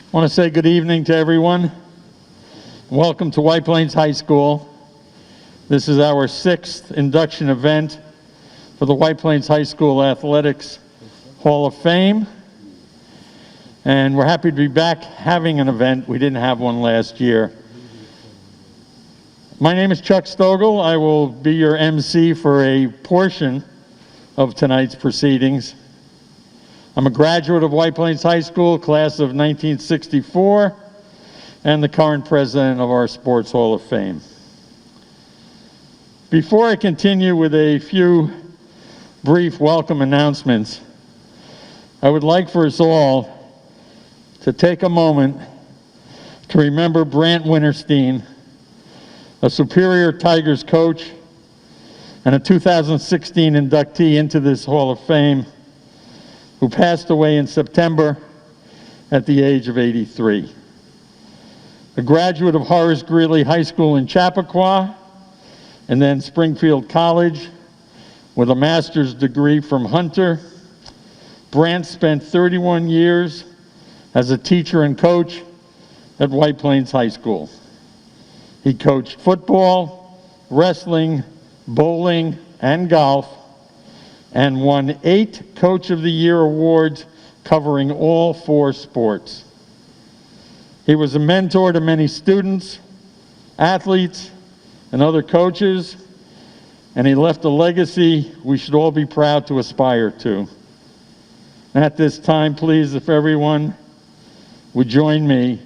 I want to say good evening to everyone. Welcome to White Plains High School. This is our 6th induction event for the White Plains High School Athletics Hall of Fame. And we're happy to be back having an event. We didn't have one last year. My name is Chuck Stogel. I will be your MC for a portion of tonight's proceedings. I'm a graduate of White Plains High School, class of 1964, and the current president of our Sports Hall of Fame. Before I continue with a few brief welcome announcements, I would like for us all to take a moment to remember Brant Winterstein, a Superior Tigers coach and a 2016 inductee into this Hall of Fame, who passed away in September at the age of 83. A graduate of Horace Greeley High School in Chappaqua and then Springfield College with a master's degree from Hunter, Brant spent 31 years as a teacher and coach at White Plains High School. He coached football, wrestling, bowling, and golf, and won 8 Coach of the Year awards covering all 4 sports. He was a mentor to many students, athletes, and other coaches, and he left a legacy we should all be proud to aspire to. At this time, please, if everyone would join me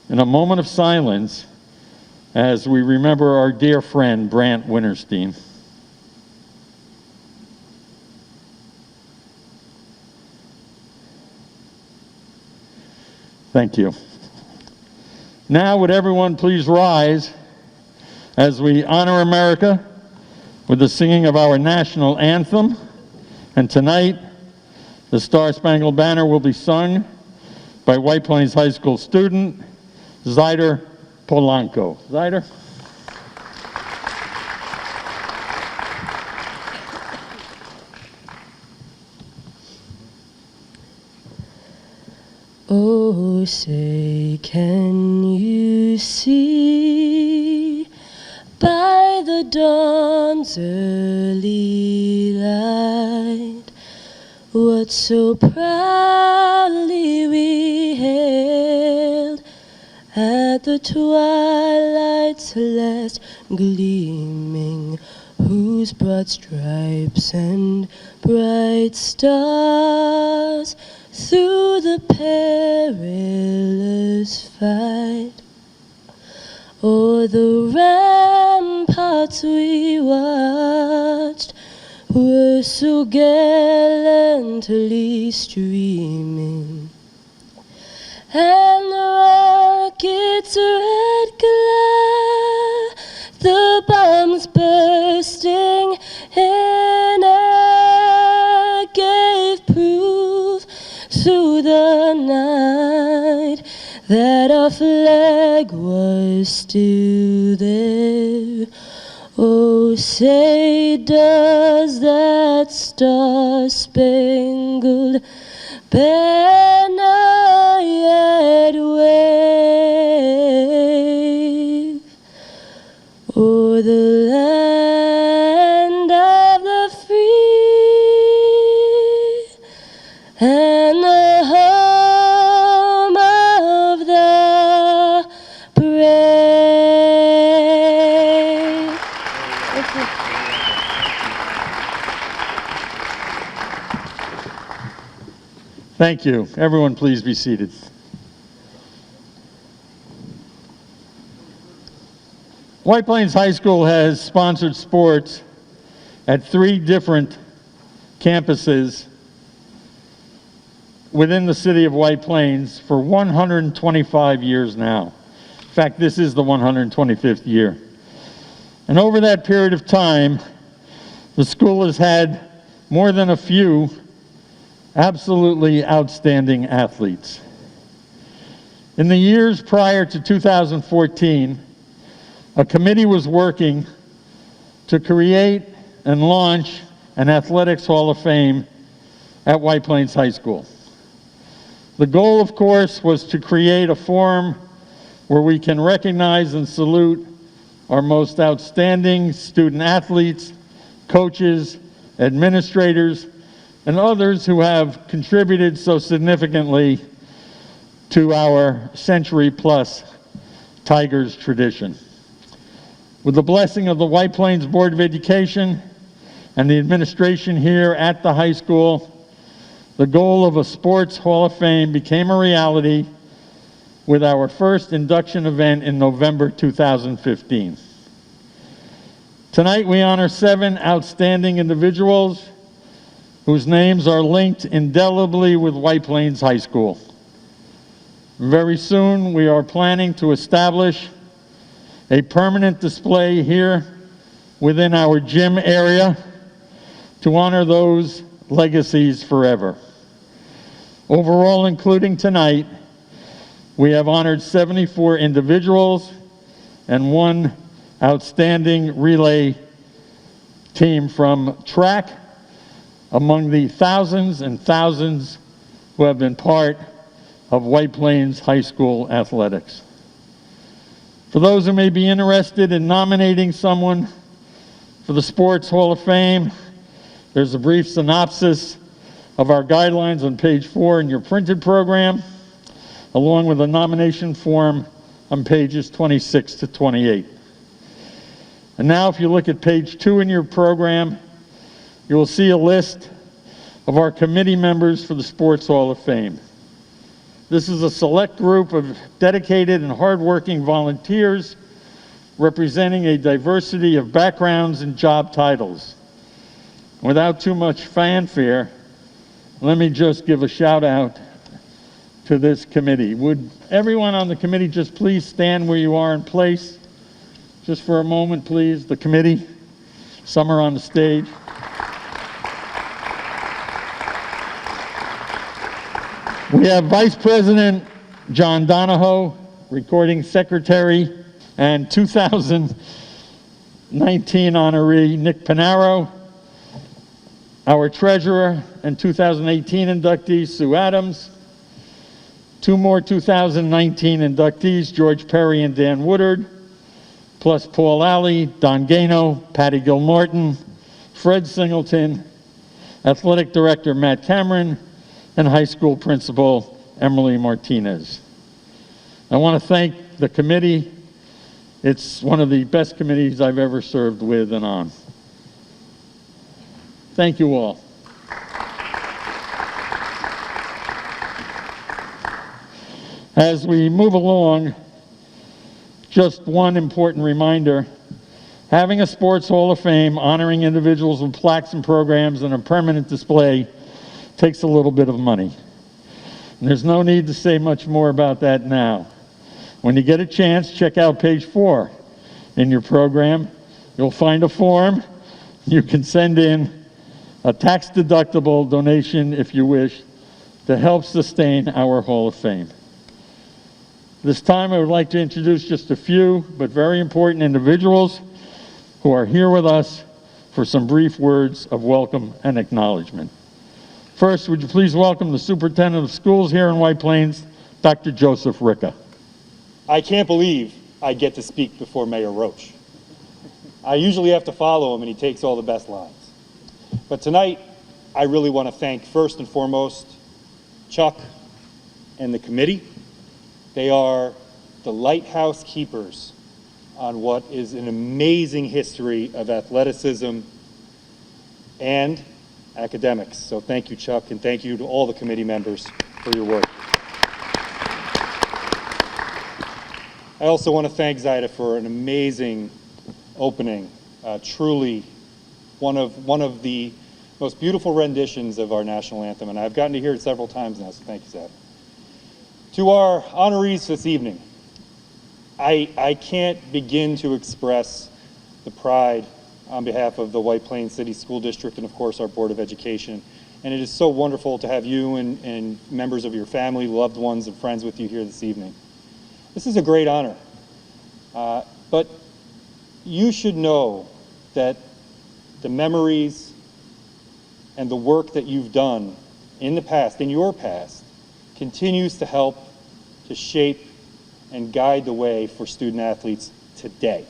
in a moment of silence as we remember our dear friend, Brant Winterstein. Thank you. Now, would everyone please rise as we honor America with the singing of our national anthem. And tonight, the Star-Spangled Banner will be sung by White Plains High School student Zyder Polanco. Zyder. Oh, say, can you see by the dawn's early light what so proudly we hailed at the twilight's last gleaming, whose broad stripes and bright stars through the perilous fight o'er the ramparts we watched were so gallantly streaming, and the rocket's red glare, the bombs bursting in air, gave proof through the night that our flag was still there. Oh, say, does that star-spangled banner yet wave o'er the land of the free and the home of the brave? Thank you. Everyone, please be seated. White Plains High School has sponsored sports at 3 different campuses within the city of White Plains for 125 years now. In fact, this is the 125th year. And over that period of time, the school has had more than a few absolutely outstanding athletes. In the years prior to 2014, a committee was working to create and launch an Athletics Hall of Fame at White Plains High School. The goal, of course, was to create a forum where we can recognize and salute our most outstanding student athletes, coaches, administrators, and others who have contributed so significantly to our century-plus Tigers tradition. With the blessing of the White Plains Board of Education and the administration here at the high school, the goal of a Sports Hall of Fame became a reality with our first induction event in November 2015. Tonight we honor 7 outstanding individuals whose names are linked indelibly with White Plains High School. Very soon we are planning to establish a permanent display here within our gym area to honor those legacies forever. Overall, including tonight, we have honored 74 individuals and 1 outstanding relay team from track among the thousands and thousands who have been part of White Plains High School athletics. For those who may be interested in nominating someone for the Sports Hall of Fame, there's a brief synopsis of our guidelines on page 4 in your printed program, along with a nomination form on pages 26 to 28. And now if you look at page 2 in your program, you will see a list of our committee members for the Sports Hall of Fame. This is a select group of dedicated and hardworking volunteers representing a diversity of backgrounds and job titles. Without too much fanfare, let me just give a shout out to this committee. Would everyone on the committee just please stand where you are in place? Just for a moment, please, the committee. Some are on the stage. We have Vice President John Donahoe, Recording Secretary, and 2019 honoree Nick Panaro, our Treasurer and 2018 inductee Sue Adams, 2 more 2019 inductees, George Perry and Dan Woodard, plus Paul Alley, Don Gano, Patty Gilmartin, Fred Singleton, Athletic Director Matt Cameron, and High School Principal Emily Martinez. I want to thank the committee. It's one of the best committees I've ever served with and on. Thank you all. As we move along, just one important reminder. Having a Sports Hall of Fame honoring individuals with plaques and programs and a permanent display takes a little bit of money. And there's no need to say much more about that now. When you get a chance, check out page 4 in your program. You'll find a form. You can send in a tax-deductible donation, if you wish, to help sustain our Hall of Fame. This time I would like to introduce just a few, but very important individuals who are here with us for some brief words of welcome and acknowledgement. First, would you please welcome the Superintendent of Schools here in White Plains, Dr. Joseph Ricca. I can't believe I get to speak before Mayor Roach. I usually have to follow him and he takes all the best lines. But tonight, I really want to thank first and foremost Chuck and the committee. They are the lighthouse keepers on what is an amazing history of athleticism and academics. So thank you, Chuck, and thank you to all the committee members for your work. I also want to thank Zaida for an amazing opening, truly one of the most beautiful renditions of our national anthem, and I've gotten to hear it several times now, so thank you, Zaida. To our honorees this evening, I can't begin to express the pride on behalf of the White Plains City School District and of course our Board of Education. And it is so wonderful to have you and members of your family, loved ones, and friends with you here this evening. This is a great honor, but you should know that the memories and the work that you've done in the past, in your past, continues to help to shape and guide the way for student athletes today.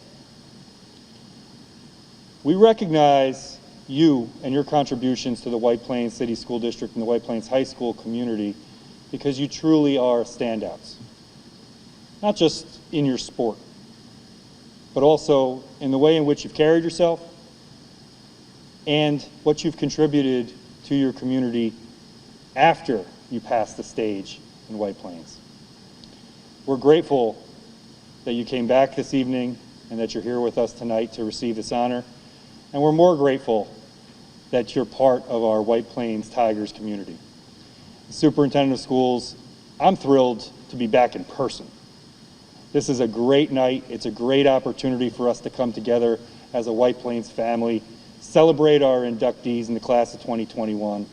We recognize you and your contributions to the White Plains City School District and the White Plains High School community because you truly are standouts. Not just in your sport, but also in the way in which you've carried yourself and what you've contributed to your community after you pass the stage in White Plains. We're grateful that you came back this evening and that you're here with us tonight to receive this honor. And we're more grateful that you're part of our White Plains Tigers community. As Superintendent of Schools, I'm thrilled to be back in person. This is a great night. It's a great opportunity for us to come together as a White Plains family, celebrate our inductees in the class of 2021,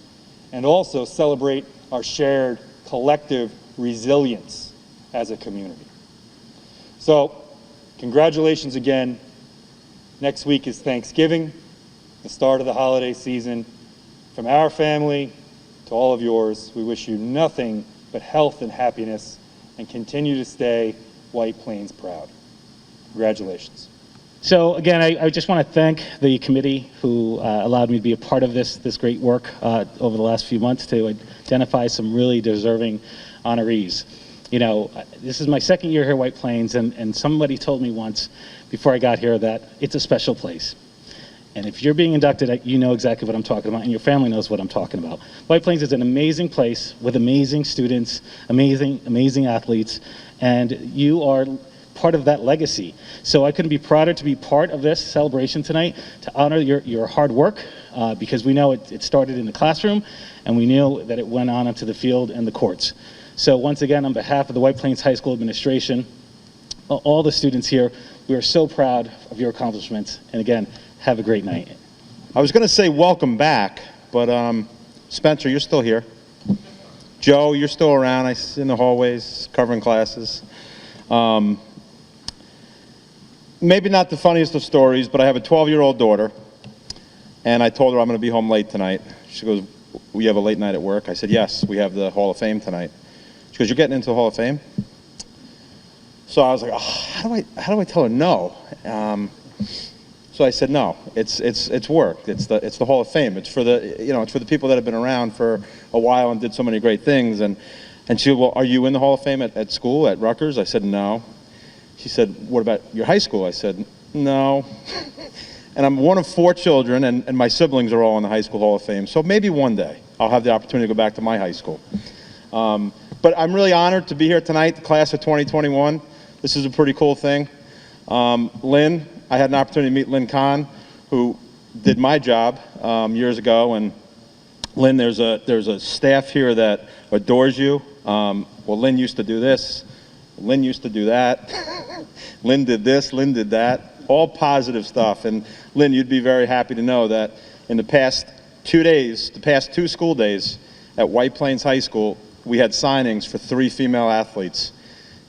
and also celebrate our shared collective resilience as a community. So, congratulations again. Next week is Thanksgiving, the start of the holiday season. From our family to all of yours, we wish you nothing but health and happiness and continue to stay White Plains proud. Congratulations. So again, I just want to thank the committee who allowed me to be a part of this great work over the last few months to identify some really deserving honorees. You know, this is my second year here at White Plains, and somebody told me once before I got here that it's a special place. And if you're being inducted, you know exactly what I'm talking about, and your family knows what I'm talking about. White Plains is an amazing place with amazing students, amazing athletes, and you are part of that legacy. So I couldn't be prouder to be part of this celebration tonight to honor your hard work, because we know it started in the classroom, and we knew that it went on into the field and the courts. So once again, on behalf of the White Plains High School administration, all the students here, we are so proud of your accomplishments. And again, have a great night. I was going to say welcome back, but Spencer, you're still here. Joe, you're still around. I see in the hallways covering classes. Maybe not the funniest of stories, but I have a 12-year-old daughter, and I told her I'm going to be home late tonight. She goes, "We have a late night at work?" I said, "Yes, we have the Hall of Fame tonight." She goes, "You're getting into the Hall of Fame?" So I was like, oh, how do I tell her no? So I said, no, it's work. It's the Hall of Fame. It's for the people that have been around for a while and did so many great things. And she said, well, are you in the Hall of Fame at school, at Rutgers? I said, no. She said, what about your high school? I said, no. And I'm one of 4 children, and my siblings are all in the High School Hall of Fame. So maybe one day I'll have the opportunity to go back to my high school. But I'm really honored to be here tonight, the class of 2021. This is a pretty cool thing. Lynn, I had an opportunity to meet Lynn Kahn, who did my job years ago. And Lynn, there's a staff here that adores you. Well, Lynn used to do this. Lynn used to do that. Lynn did this. Lynn did that. All positive stuff. And Lynn, you'd be very happy to know that in the past 2 days, the past 2 school days at White Plains High School, we had signings for 3 female athletes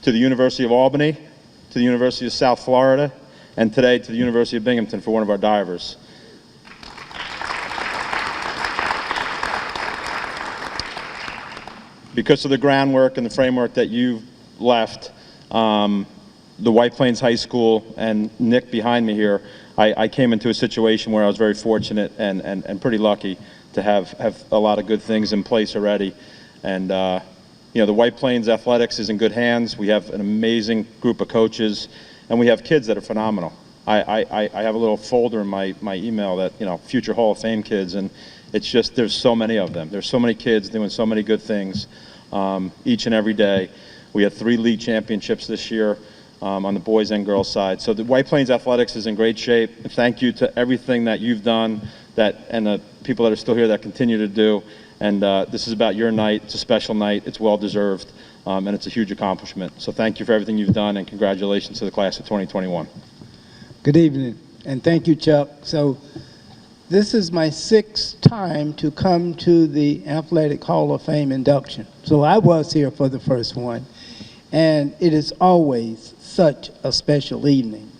to the University of Albany, to the University of South Florida, and today to the University of Binghamton for one of our divers. Because of the groundwork and the framework that you've left, the White Plains High School and Nick behind me here, I came into a situation where I was very fortunate and pretty lucky to have a lot of good things in place already. And the White Plains Athletics is in good hands. We have an amazing group of coaches, and we have kids that are phenomenal. I have a little folder in my email that, future Hall of Fame kids, and it's just, there's so many of them. There's so many kids doing so many good things each and every day. We had 3 league championships this year on the boys and girls side. So the White Plains Athletics is in great shape. Thank you to everything that you've done and the people that are still here that continue to do. And this is about your night. It's a special night. It's well-deserved, and it's a huge accomplishment. So thank you for everything you've done, and congratulations to the class of 2021. Good evening, and thank you, Chuck. So this is my 6th time to come to the Athletic Hall of Fame induction. So I was here for the first one, and it is always such a special evening.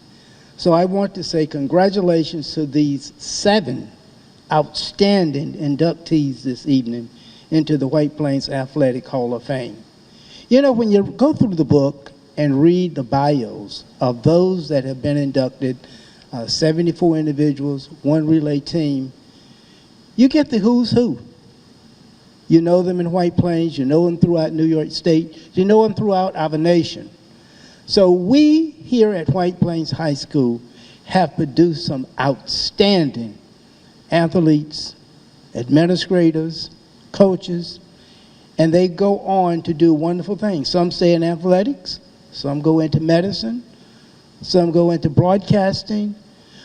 So I want to say congratulations to these 7 outstanding inductees this evening, into the White Plains Athletic Hall of Fame. You know, when you go through the book and read the bios of those that have been inducted, 74 individuals, one relay team, you get the who's who. You know them in White Plains, you know them throughout New York State, you know them throughout our nation. So we here at White Plains High School have produced some outstanding athletes, administrators, coaches, and they go on to do wonderful things. Some stay in athletics, some go into medicine, some go into broadcasting,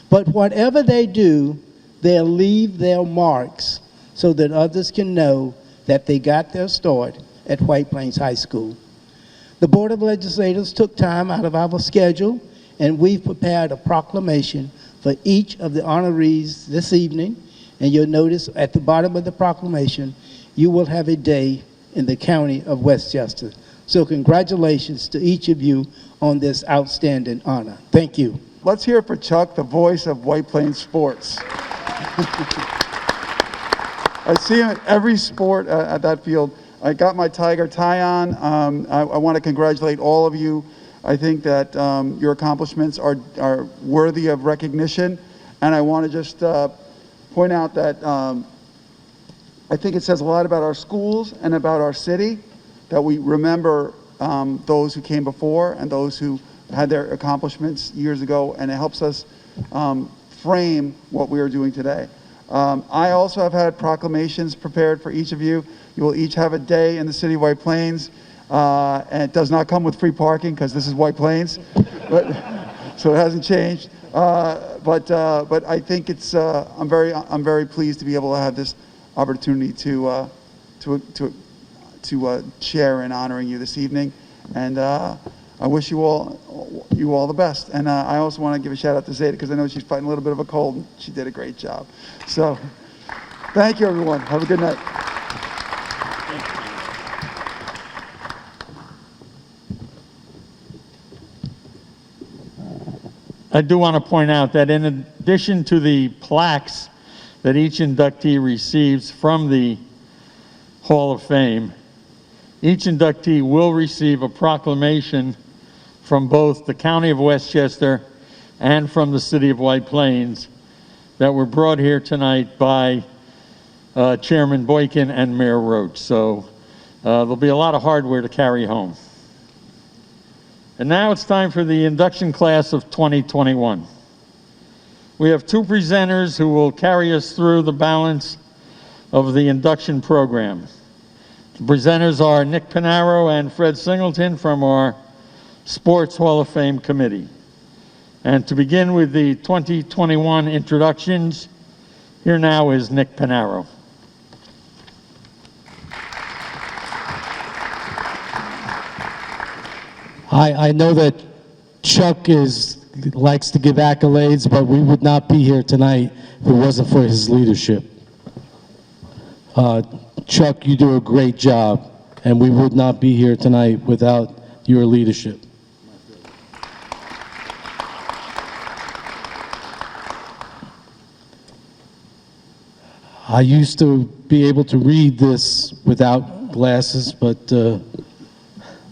but whatever they do, they'll leave their marks so that others can know that they got their start at White Plains High School. The Board of Legislators took time out of our schedule, and we've prepared a proclamation for each of the honorees this evening, and you'll notice at the bottom of the proclamation, you will have a day in the county of Westchester. So congratulations to each of you on this outstanding honor. Thank you. Let's hear it for Chuck, the voice of White Plains sports. I see him at every sport at that field. I got my Tiger tie on. I want to congratulate all of you. I think that your accomplishments are worthy of recognition. And I want to just point out that I think it says a lot about our schools and about our city that we remember those who came before and those who had their accomplishments years ago, and it helps us frame what we are doing today. I also have had proclamations prepared for each of you. You will each have a day in the city of White Plains, and it does not come with free parking because this is White Plains, but so it hasn't changed. But I think it's I'm very pleased to be able to have this opportunity to share in honoring you this evening, and I wish you all the best. And I also want to give a shout out to Zeta because I know she's fighting a little bit of a cold. And she did a great job. So thank you, everyone. Have a good night. I do want to point out that in addition to the plaques that each inductee receives from the Hall of Fame, each inductee will receive a proclamation from both the County of Westchester and from the City of White Plains that were brought here tonight by Chairman Boykin and Mayor Roach. So there'll be a lot of hardware to carry home. And now it's time for the induction class of 2021. We have two presenters who will carry us through the balance of the induction program. The presenters are Nick Pinaro and Fred Singleton from our Sports Hall of Fame Committee. And to begin with the 2021 introductions, here now is Nick Pinaro. I know that Chuck likes to give accolades, but we would not be here tonight if it wasn't for his leadership. Chuck, you do a great job, and we would not be here tonight without your leadership. I used to be able to read this without glasses, but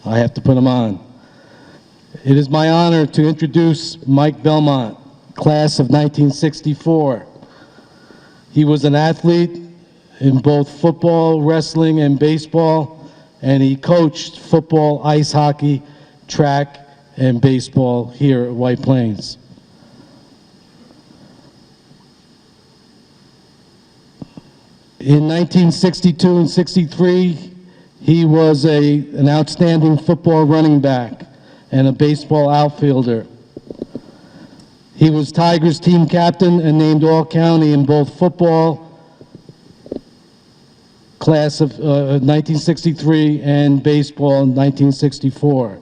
I have to put them on. It is my honor to introduce Mike Belmont, class of 1964. He was an athlete in both football, wrestling, and baseball, and he coached football, ice hockey, track, and baseball here at White Plains. In 1962 and 63, he was an outstanding football running back and a baseball outfielder. He was Tigers team captain and named All-County in both football, class of 1963, and baseball in 1964.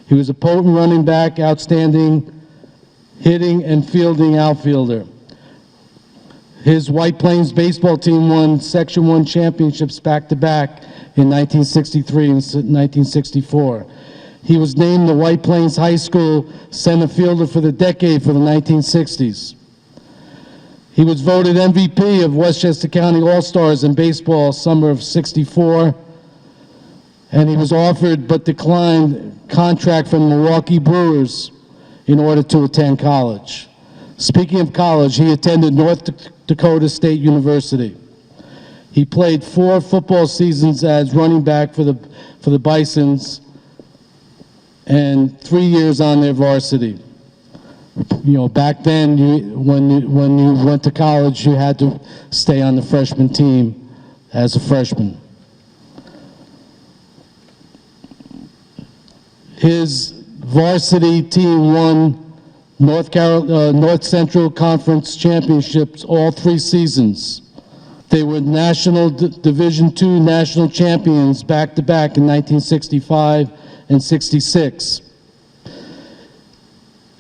He was a potent running back, outstanding hitting and fielding outfielder. His White Plains baseball team won Section 1 championships back-to-back in 1963 and 1964. He was named the White Plains High School center fielder for the decade for the 1960s. He was voted MVP of Westchester County All-Stars in baseball summer of '64, and he was offered but declined contract from the Milwaukee Brewers in order to attend college. Speaking of college, he attended North Dakota State University. He played 4 football seasons as running back for the Bisons and 3 years on their varsity. You know, back then, when you went to college, you had to stay on the freshman team as a freshman. His varsity team won North Central Conference championships all 3 seasons. They were National Division II national champions back-to-back in 1965 and '66.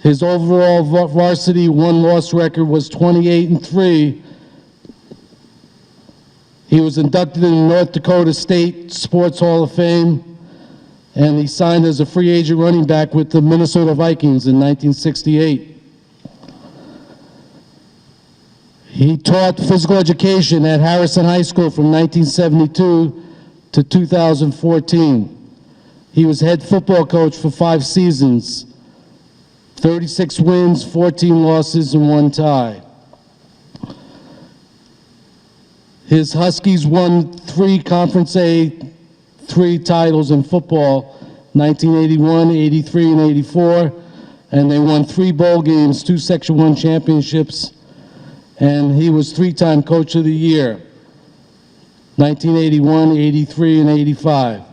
His overall varsity win-loss record was 28-3. He was inducted in the North Dakota State Sports Hall of Fame, and he signed as a free agent running back with the Minnesota Vikings in 1968. He taught physical education at Harrison High School from 1972 to 2014. He was head football coach for 5 seasons, 36 wins, 14 losses, and 1 tie. His Huskies won 3 Conference A3 titles in football, 1981, 83, and 84, and they won 3 bowl games, 2 Section 1 championships, and he was 3-time Coach of the Year, 1981, 83, and 85.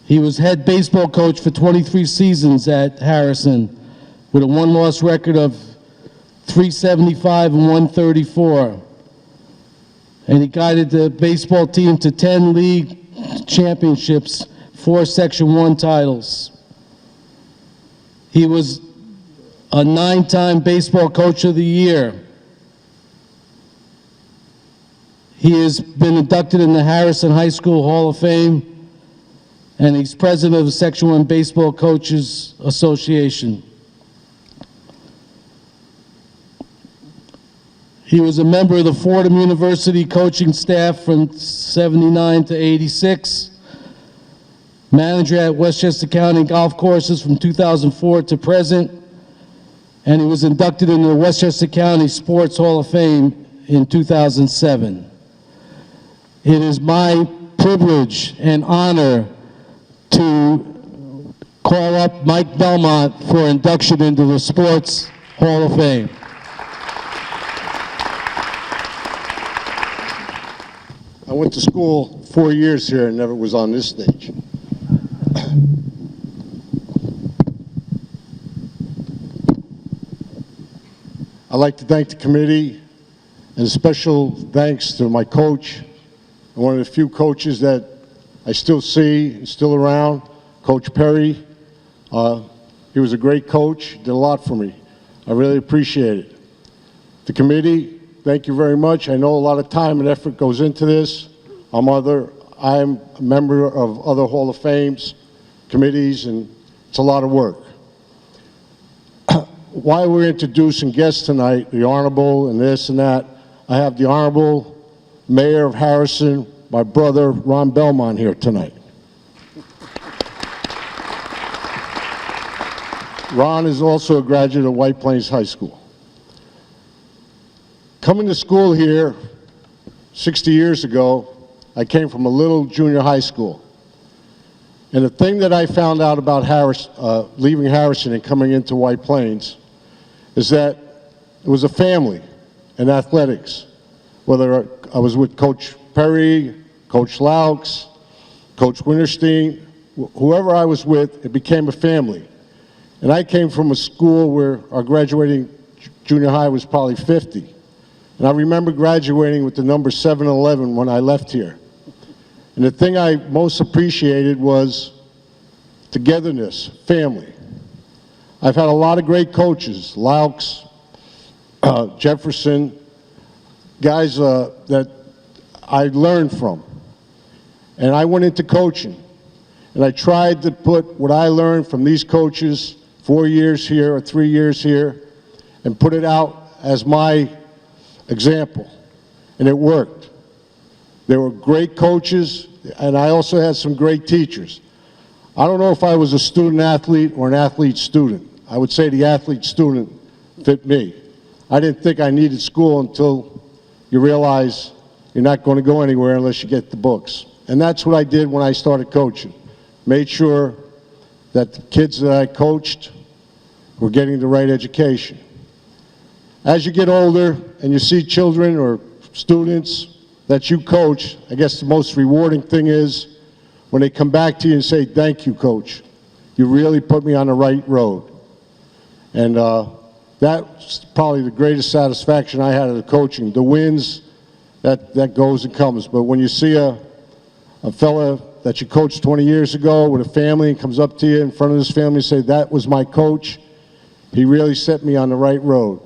He was head baseball coach for 23 seasons at Harrison with a 1-loss record of 375 and 134. And he guided the baseball team to 10 league championships, 4 Section 1 titles. He was a 9-time baseball coach of the year. He has been inducted in the Harrison High School Hall of Fame, and he's president of the Section 1 Baseball Coaches Association. He was a member of the Fordham University coaching staff from '79 to '86, manager at Westchester County Golf Courses from 2004 to present, and he was inducted into the Westchester County Sports Hall of Fame in 2007. It is my privilege and honor to call up Mike Belmont for induction into the Sports Hall of Fame. I went to school 4 years here and never was on this stage. I'd like to thank the committee, and special thanks to my coach, and one of the few coaches that I still see and still around, Coach Perry. He was a great coach, did a lot for me. I really appreciate it. The committee, thank you very much. I know a lot of time and effort goes into this. I'm a member of other Hall of Fames, committees, and it's a lot of work. While we're introducing guests tonight, the Honorable and this and that, I have the Honorable Mayor of Harrison, my brother, Ron Belmont, here tonight. Ron is also a graduate of White Plains High School. Coming to school here 60 years ago, I came from a little junior high school. And the thing that I found out about leaving Harrison and coming into White Plains is that it was a family in athletics. Whether I was with Coach Perry, Coach Laux, Coach Winterstein, whoever I was with, it became a family. And I came from a school where our graduating junior high was probably 50. And I remember graduating with the number 711 when I left here. And the thing I most appreciated was togetherness, family. I've had a lot of great coaches, Laux, Jefferson, guys that I learned from. And I went into coaching. And I tried to put what I learned from these coaches, 4 years here or 3 years here, and put it out as my example, and it worked. They were great coaches, and I also had some great teachers. I don't know if I was a student athlete or an athlete student. I would say the athlete student fit me. I didn't think I needed school until you realize you're not going to go anywhere unless you get the books. And that's what I did when I started coaching. Made sure that the kids that I coached were getting the right education. As you get older and you see children or students that you coach, I guess the most rewarding thing is when they come back to you and say, "Thank you, coach. You really put me on the right road." And that's probably the greatest satisfaction I had of the coaching. The wins, that goes and comes. But when you see a fella that you coached 20 years ago with a family and comes up to you in front of his family and say, "That was my coach. He really set me on the right road."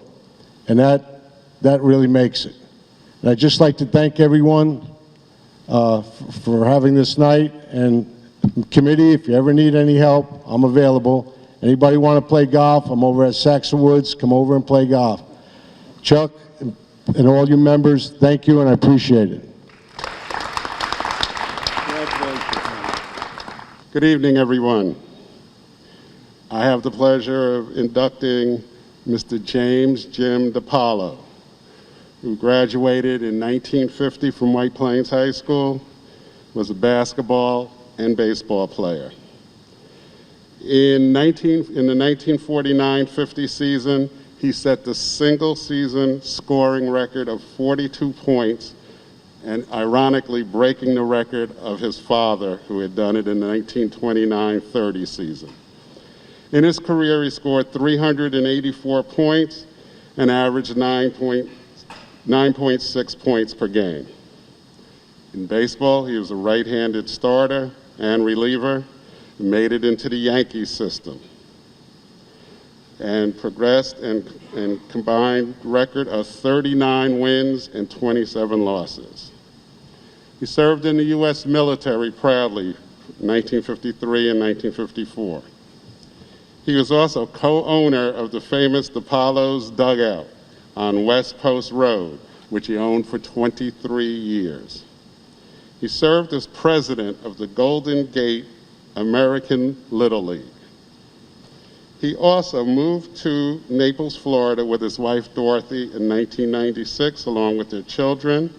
And that really makes it. And I'd just like to thank everyone for having this night. And committee, if you ever need any help, I'm available. Anybody want to play golf? I'm over at Saxon Woods. Come over and play golf. Chuck and all you members, thank you, and I appreciate it. Good evening, everyone. I have the pleasure of inducting Mr. James Jim DiPaolo, who graduated in 1950 from White Plains High School, was a basketball and baseball player. In the 1949-50 season, he set the single-season scoring record of 42 points, and ironically breaking the record of his father, who had done it in the 1929-30 season. In his career, he scored 384 points and averaged 9.6 points per game. In baseball, he was a right-handed starter and reliever, made it into the Yankees system, and progressed and combined record of 39 wins and 27 losses. He served in the U.S. military proudly, 1953 and 1954. He was also co-owner of the famous DiPaolo's Dugout on West Post Road, which he owned for 23 years. He served as president of the Golden Gate American Little League. He also moved to Naples, Florida with his wife Dorothy in 1996, along with their children.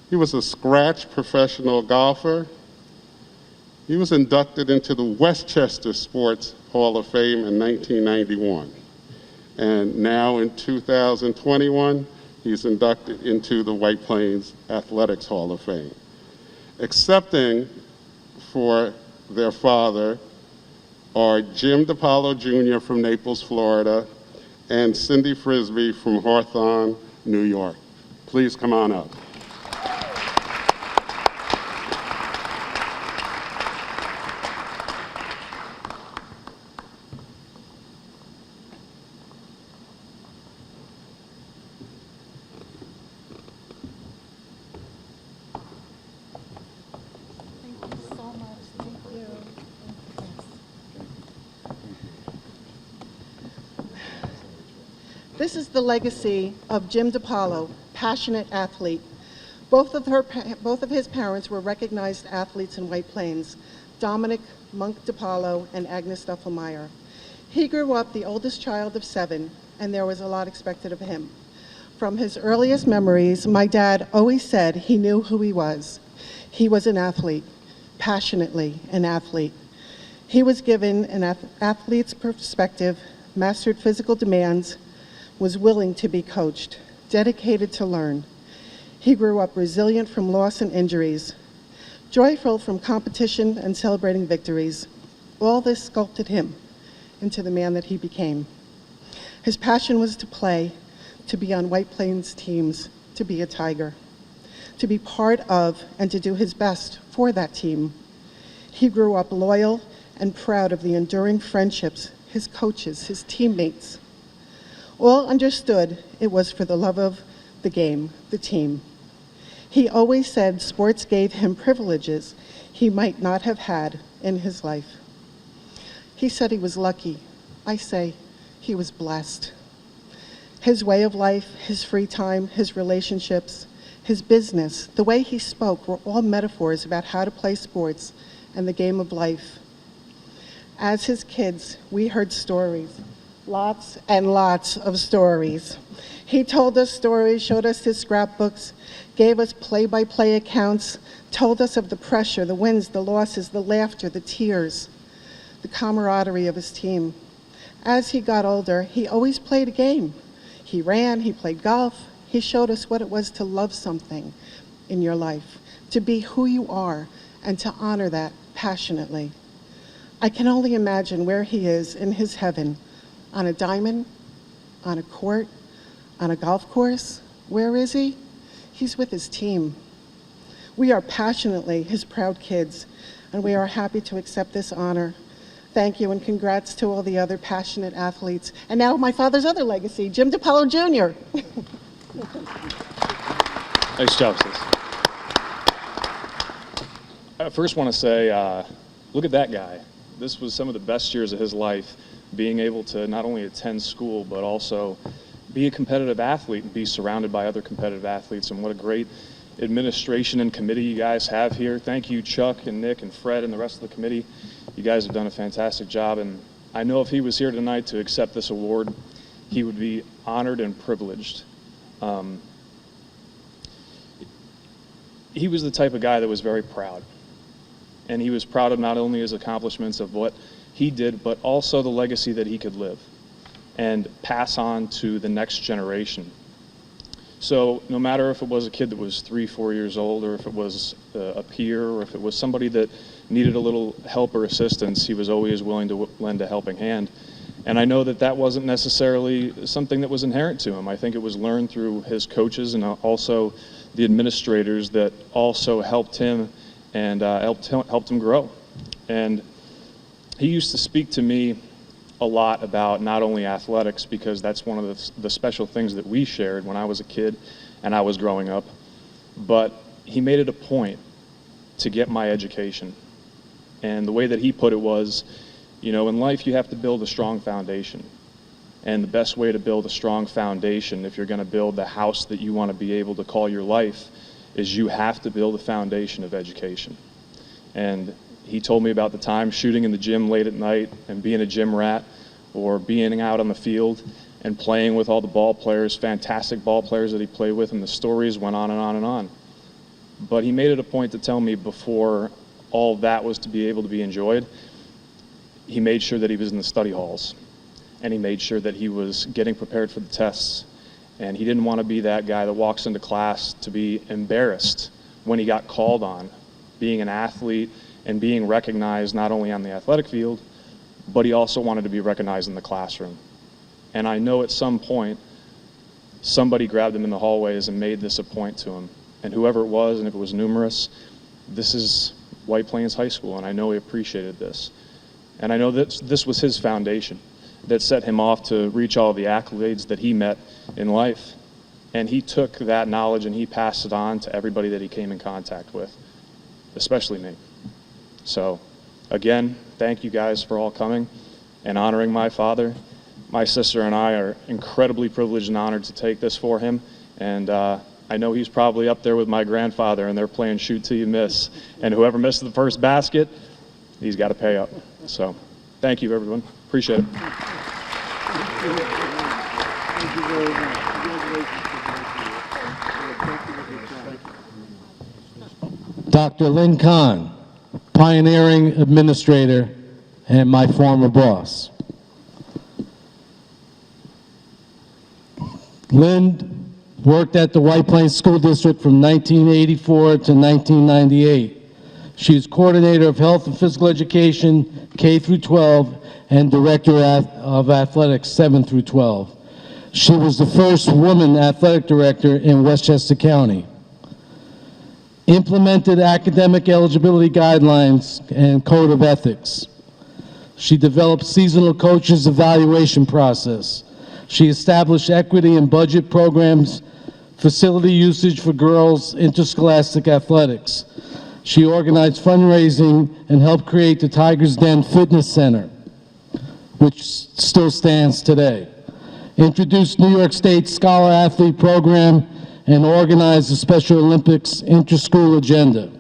He was a scratch professional golfer. He was inducted into the Westchester Sports Hall of Fame in 1991. And now in 2021, he's inducted into the White Plains Athletics Hall of Fame. Accepting for their father are Jim DiPaolo Jr. from Naples, Florida, and Cindy Frisbee from Hawthorne, New York. Please come on up. This is the legacy of Jim DiPaolo, passionate athlete. Both of his parents were recognized athletes in White Plains, Dominic Monk DiPaolo and Agnes Duffelmeyer. He grew up the oldest child of 7, and there was a lot expected of him. From his earliest memories, my dad always said he knew who he was. He was an athlete, passionately an athlete. He was given an athlete's perspective, mastered physical demands, was willing to be coached, dedicated to learn. He grew up resilient from loss and injuries, joyful from competition and celebrating victories. All this sculpted him into the man that he became. His passion was to play, to be on White Plains teams, to be a Tiger, to be part of and to do his best for that team. He grew up loyal and proud of the enduring friendships, his coaches, his teammates. All understood it was for the love of the game, the team. He always said sports gave him privileges he might not have had in his life. He said he was lucky. I say he was blessed. His way of life, his free time, his relationships, his business, the way he spoke were all metaphors about how to play sports and the game of life. As his kids, we heard stories, lots and lots of stories. He told us stories, showed us his scrapbooks, gave us play-by-play accounts, told us of the pressure, the wins, the losses, the laughter, the tears, the camaraderie of his team. As he got older, he always played a game. He ran, he played golf. He showed us what it was to love something in your life, to be who you are, and to honor that passionately. I can only imagine where he is in his heaven, on a diamond, on a court, on a golf course. Where is he? He's with his team. We are passionately his proud kids, and we are happy to accept this honor. Thank you, and congrats to all the other passionate athletes. And now my father's other legacy, Jim DiPaolo Jr. Nice job, sis. I first want to say, look at that guy. This was some of the best years of his life, being able to not only attend school, but also be a competitive athlete and be surrounded by other competitive athletes. And what a great administration and committee you guys have here. Thank you, Chuck and Nick and Fred and the rest of the committee. You guys have done a fantastic job. And I know if he was here tonight to accept this award, he would be honored and privileged. He was the type of guy that was very proud. And he was proud of not only his accomplishments of what he did, but also the legacy that he could live and pass on to the next generation. So no matter if it was a kid that was 3, 4 years old, or if it was a peer, or if it was somebody that needed a little help or assistance, he was always willing to lend a helping hand. And I know that that wasn't necessarily something that was inherent to him. I think it was learned through his coaches and also the administrators that also helped him and helped him grow. And he used to speak to me a lot about not only athletics, because that's one of the special things that we shared when I was a kid and I was growing up, but he made it a point to get my education. And the way that he put it was, you know, in life you have to build a strong foundation. And the best way to build a strong foundation, if you're going to build the house that you want to be able to call your life, is you have to build a foundation of education. And he told me about the time shooting in the gym late at night and being a gym rat, or being out on the field and playing with all the ball players, fantastic ball players that he played with, and the stories went on and on and on. But he made it a point to tell me before all that was to be able to be enjoyed, he made sure that he was in the study halls, and he made sure that he was getting prepared for the tests. And he didn't want to be that guy that walks into class to be embarrassed when he got called on, being an athlete and being recognized not only on the athletic field, but he also wanted to be recognized in the classroom. And I know at some point, somebody grabbed him in the hallways and made this a point to him. And whoever it was, and if it was numerous, this is White Plains High School, and I know he appreciated this. And I know that this was his foundation that set him off to reach all the accolades that he met in life. And he took that knowledge and he passed it on to everybody that he came in contact with, especially me. So, again, thank you guys for all coming and honoring my father. My sister and I are incredibly privileged and honored to take this for him. And I know he's probably up there with my grandfather, and they're playing shoot till you miss. And whoever missed the first basket, he's got to pay up. So, thank you, everyone. Appreciate it. Thank you very much. Dr. Lynn Kahn, pioneering administrator and my former boss. Lynn worked at the White Plains School District from 1984 to 1998. She was coordinator of health and physical education, K through 12, and director of athletics, 7 through 12. She was the first woman athletic director in Westchester County. Implemented academic eligibility guidelines and code of ethics. She developed seasonal coaches evaluation process. She established equity and budget programs, facility usage for girls' interscholastic athletics. She organized fundraising and helped create the Tiger's Den Fitness Center, which still stands today. introduced New York State Scholar Athlete Program, and organized the Special Olympics inter-school agenda.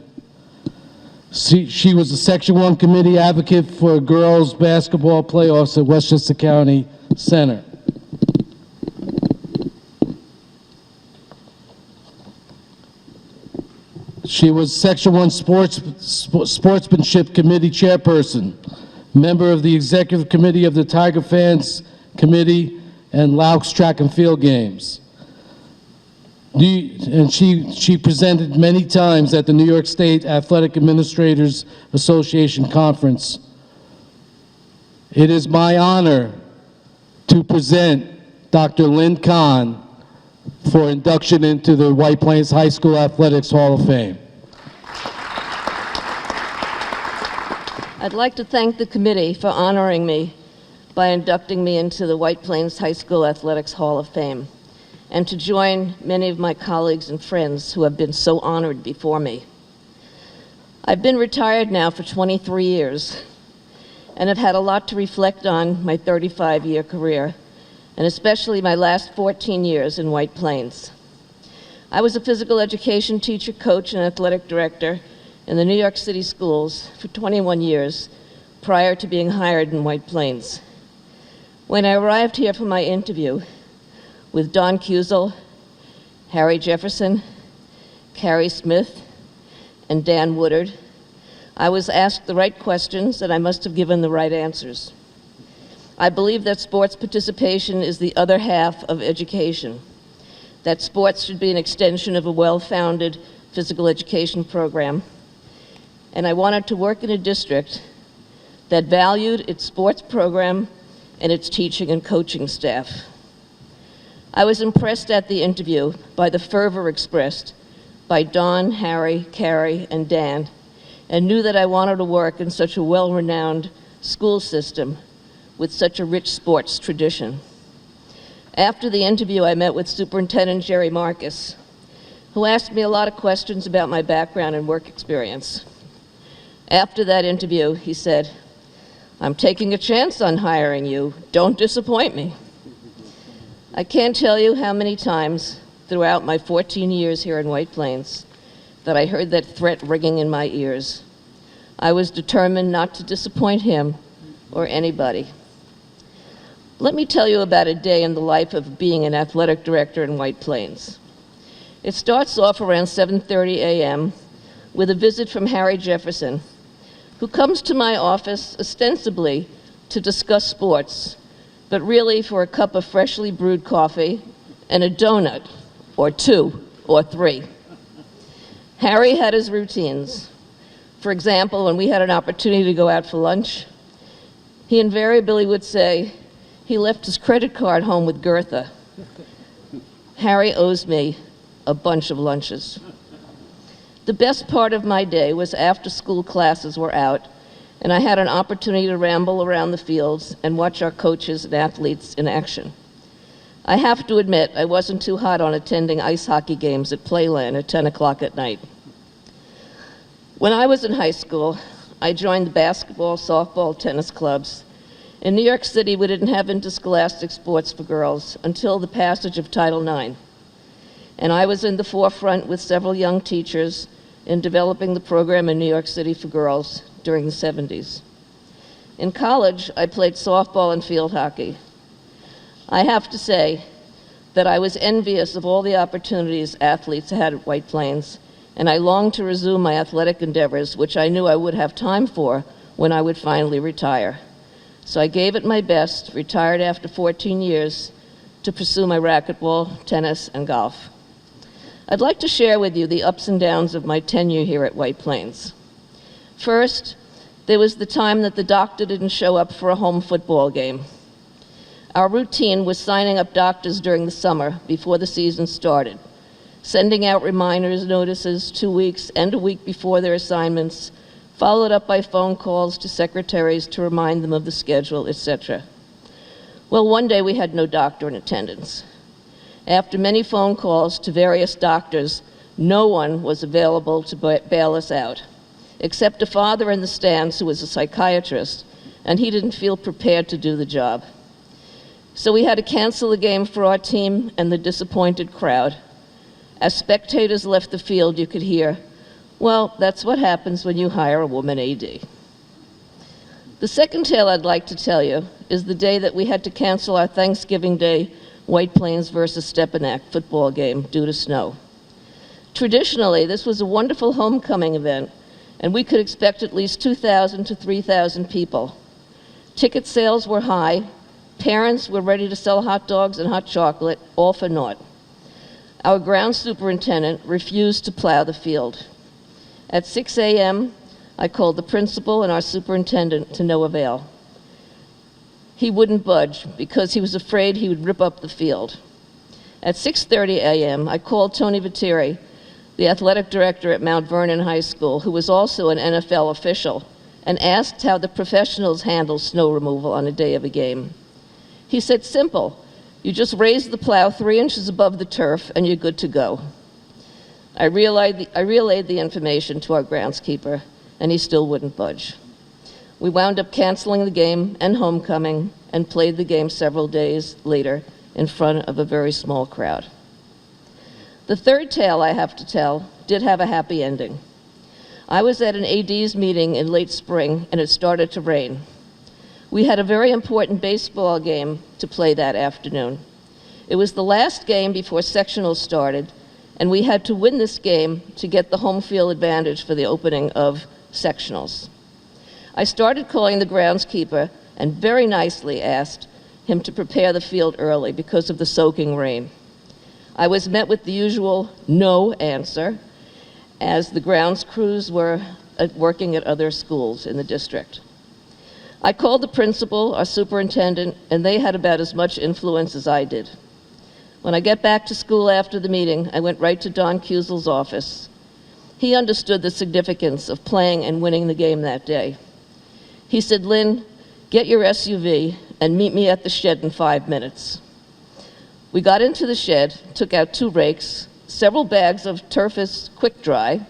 She was a Section 1 committee advocate for girls basketball playoffs at Westchester County Center. She was Section 1 Sportsmanship Committee Chairperson, member of the Executive Committee of the Tiger Fans Committee and Laux Track and Field Games. And she presented many times at the New York State Athletic Administrators Association Conference. It is my honor to present Dr. Lynn Kahn for induction into the White Plains High School Athletics Hall of Fame. I'd like to thank the committee for honoring me by inducting me into the White Plains High School Athletics Hall of Fame, and to join many of my colleagues and friends who have been so honored before me. I've been retired now for 23 years, and have had a lot to reflect on my 35-year career, and especially my last 14 years in White Plains. I was a physical education teacher, coach, and athletic director in the New York City schools for 21 years prior to being hired in White Plains. When I arrived here for my interview with Don Cusel, Harry Jefferson, Carrie Smith, and Dan Woodard, I was asked the right questions and I must have given the right answers. I believe that sports participation is the other half of education, that sports should be an extension of a well-founded physical education program, and I wanted to work in a district that valued its sports program and its teaching and coaching staff. I was impressed at the interview by the fervor expressed by Don, Harry, Carrie, and Dan, and knew that I wanted to work in such a well-renowned school system with such a rich sports tradition. After the interview, I met with Superintendent Jerry Marcus, who asked me a lot of questions about my background and work experience. After that interview, he said, "I'm taking a chance on hiring you. Don't disappoint me." I can't tell you how many times throughout my 14 years here in White Plains that I heard that threat ringing in my ears. I was determined not to disappoint him or anybody. Let me tell you about a day in the life of being an athletic director in White Plains. It starts off around 7:30 a.m. with a visit from Harry Jefferson, who comes to my office ostensibly to discuss sports, but really for a cup of freshly brewed coffee and a donut, or 2 or 3. Harry had his routines. For example, when we had an opportunity to go out for lunch, he invariably would say he left his credit card home with Gertha. Harry owes me a bunch of lunches. The best part of my day was after school classes were out, and I had an opportunity to ramble around the fields and watch our coaches and athletes in action. I have to admit, I wasn't too hot on attending ice hockey games at Playland at 10 o'clock at night. When I was in high school, I joined the basketball, softball, tennis clubs. In New York City, we didn't have interscholastic sports for girls until the passage of Title IX. And I was in the forefront with several young teachers in developing the program in New York City for girls during the 70s. In college, I played softball and field hockey. I have to say that I was envious of all the opportunities athletes had at White Plains, and I longed to resume my athletic endeavors, which I knew I would have time for when I would finally retire. So I gave it my best, retired after 14 years, to pursue my racquetball, tennis, and golf. I'd like to share with you the ups and downs of my tenure here at White Plains. First, there was the time that the doctor didn't show up for a home football game. Our routine was signing up doctors during the summer before the season started, sending out reminders notices 2 weeks and a week before their assignments, followed up by phone calls to secretaries to remind them of the schedule, etc. Well, one day we had no doctor in attendance. After many phone calls to various doctors, no one was available to bail us out, except a father in the stands who was a psychiatrist, and he didn't feel prepared to do the job. So we had to cancel the game for our team and the disappointed crowd. As spectators left the field, you could hear, "Well, that's what happens when you hire a woman AD." The second tale I'd like to tell you is the day that we had to cancel our Thanksgiving Day White Plains versus Stepanak football game due to snow. Traditionally, this was a wonderful homecoming event, and we could expect at least 2,000 to 3,000 people. Ticket sales were high. Parents were ready to sell hot dogs and hot chocolate, all for naught. Our ground superintendent refused to plow the field. At 6 a.m., I called the principal and our superintendent to no avail. He wouldn't budge because he was afraid he would rip up the field. At 6:30 a.m., I called Tony Viteri, the athletic director at Mount Vernon High School, who was also an NFL official, and asked how the professionals handle snow removal on a day of a game. He said, "Simple. You just raise the plow 3 inches above the turf and you're good to go." I relayed the information to our groundskeeper, and he still wouldn't budge. We wound up canceling the game and homecoming and played the game several days later in front of a very small crowd. The third tale I have to tell did have a happy ending. I was at an AD's meeting in late spring, and it started to rain. We had a very important baseball game to play that afternoon. It was the last game before sectionals started, and we had to win this game to get the home field advantage for the opening of sectionals. I started calling the groundskeeper and very nicely asked him to prepare the field early because of the soaking rain. I was met with the usual no answer, as the grounds crews were working at other schools in the district. I called the principal, our superintendent, and they had about as much influence as I did. When I get back to school after the meeting, I went right to Don Kusel's office. He understood the significance of playing and winning the game that day. He said, "Lynn, get your SUV and meet me at the shed in 5 minutes." We got into the shed, took out 2 rakes, several bags of Turfus Quick Dry,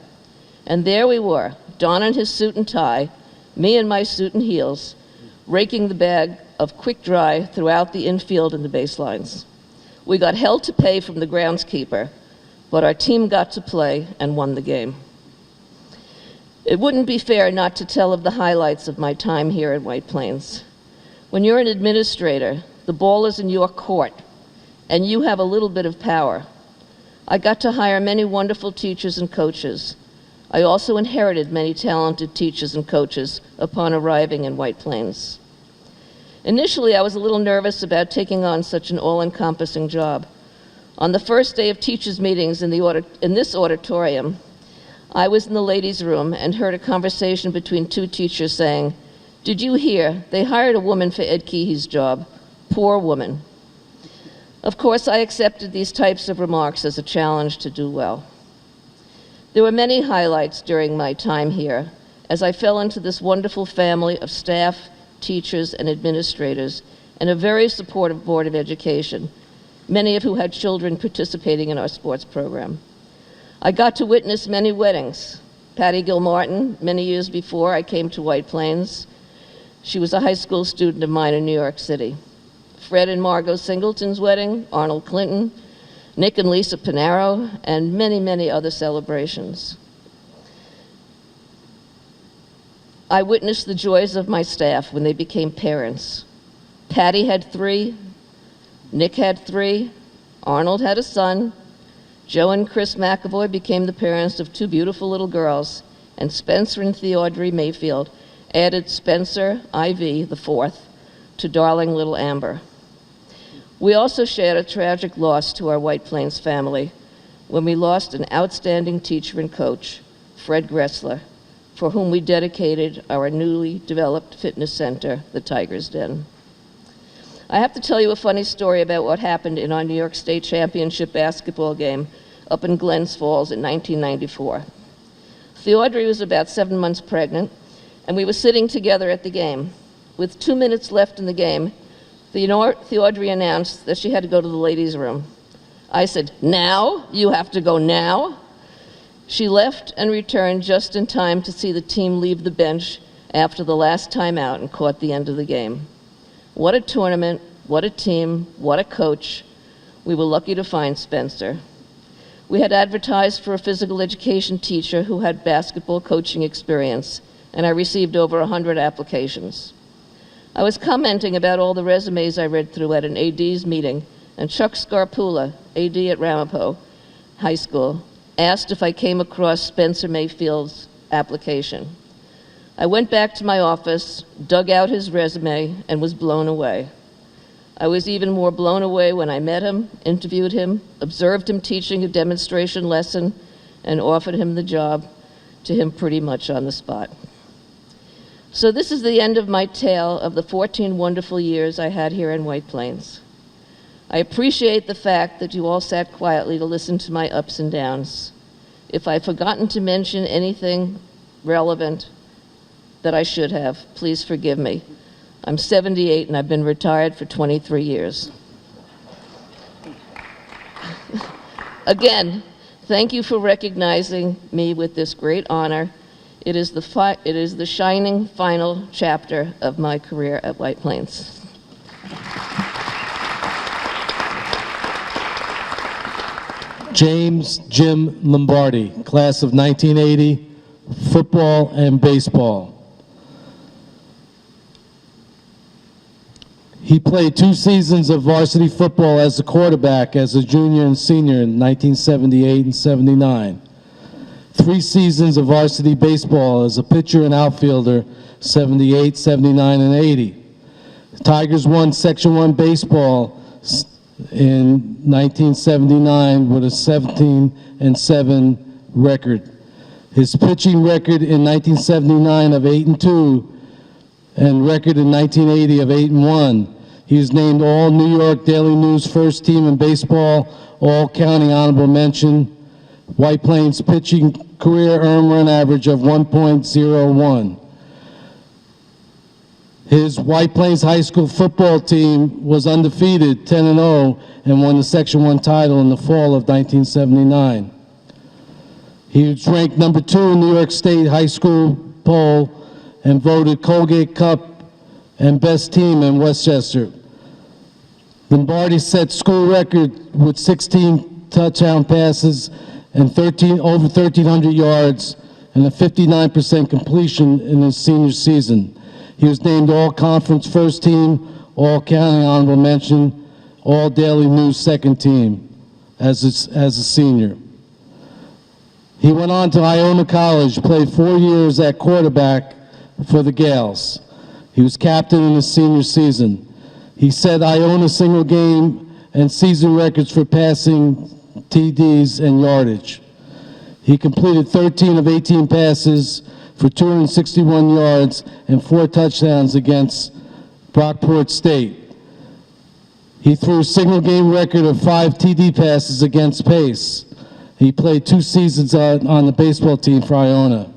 and there we were, Don in his suit and tie, me in my suit and heels, raking the bag of Quick Dry throughout the infield and the baselines. We got hell to pay from the groundskeeper, but our team got to play and won the game. It wouldn't be fair not to tell of the highlights of my time here at White Plains. When you're an administrator, the ball is in your court, and you have a little bit of power. I got to hire many wonderful teachers and coaches. I also inherited many talented teachers and coaches upon arriving in White Plains. Initially, I was a little nervous about taking on such an all-encompassing job. On the first day of teachers' meetings in this auditorium, I was in the ladies' room and heard a conversation between 2 teachers saying, "Did you hear? They hired a woman for Ed Keehey's job. Poor woman." Of course, I accepted these types of remarks as a challenge to do well. There were many highlights during my time here, as I fell into this wonderful family of staff, teachers, and administrators, and a very supportive Board of Education, many of who had children participating in our sports program. I got to witness many weddings. Patty Gilmartin, many years before I came to White Plains, she was a high school student of mine in New York City. Fred and Margot Singleton's wedding, Arnold Clinton, Nick and Lisa Pinaro, and many, many other celebrations. I witnessed the joys of my staff when they became parents. Patty had 3, Nick had 3, Arnold had a son, Joe and Chris McAvoy became the parents of 2 beautiful little girls, and Spencer and Theodore Mayfield added Spencer Ivy, the 4th, to darling little Amber. We also shared a tragic loss to our White Plains family when we lost an outstanding teacher and coach, Fred Gressler, for whom we dedicated our newly developed fitness center, the Tiger's Den. I have to tell you a funny story about what happened in our New York State Championship basketball game up in Glens Falls in 1994. Theodore was about 7 months pregnant, and we were sitting together at the game. With 2 minutes left in the game, Theodore announced that she had to go to the ladies' room. I said, "Now? You have to go now?" She left and returned just in time to see the team leave the bench after the last timeout and caught the end of the game. What a tournament, What a team, what a coach. We were lucky to find Spencer. We had advertised for a physical education teacher who had basketball coaching experience, and I received over 100 applications. I was commenting about all the resumes I read through at an AD's meeting, and Chuck Scarpula, AD at Ramapo High School, asked if I came across Spencer Mayfield's application. I went back to my office, dug out his resume, and was blown away. I was even more blown away when I met him, interviewed him, observed him teaching a demonstration lesson, and offered him the job to him pretty much on the spot. So this is the end of my tale of the 14 wonderful years I had here in White Plains. I appreciate the fact that you all sat quietly to listen to my ups and downs. If I've forgotten to mention anything relevant that I should have, please forgive me. I'm 78 and I've been retired for 23 years. Again, thank you for recognizing me with this great honor. It is the shining final chapter of my career at White Plains. James Jim Lombardi, class of 1980, football and baseball. He played 2 seasons of varsity football as a quarterback as a junior and senior in 1978 and 79. 3 seasons of varsity baseball as a pitcher and outfielder, 78, 79, and 80. The Tigers won Section 1 baseball in 1979 with a 17-7 record. His pitching record in 1979 of 8-2 and record in 1980 of 8-1. He was named All New York Daily News First Team in Baseball, All County Honorable Mention. White Plains pitching career earned run average of 1.01. His White Plains High School football team was undefeated, 10-0, and won the Section 1 title in the fall of 1979. He was ranked number 2 in New York State High School poll and voted Colgate Cup and best team in Westchester. Lombardi set school record with 16 touchdown passes and over 1,300 yards and a 59% completion in his senior season. He was named All-Conference First Team, All-County Honorable Mention, All-Daily News Second Team as a senior. He went on to Iona College, played 4 years at quarterback for the Gales. He was captain in his senior season. He set Iona single game and season records for passing, TDs, and yardage. He completed 13 of 18 passes for 261 yards and 4 touchdowns against Brockport State. He threw a single game record of 5 TD passes against Pace. He played 2 seasons on the baseball team for Iona.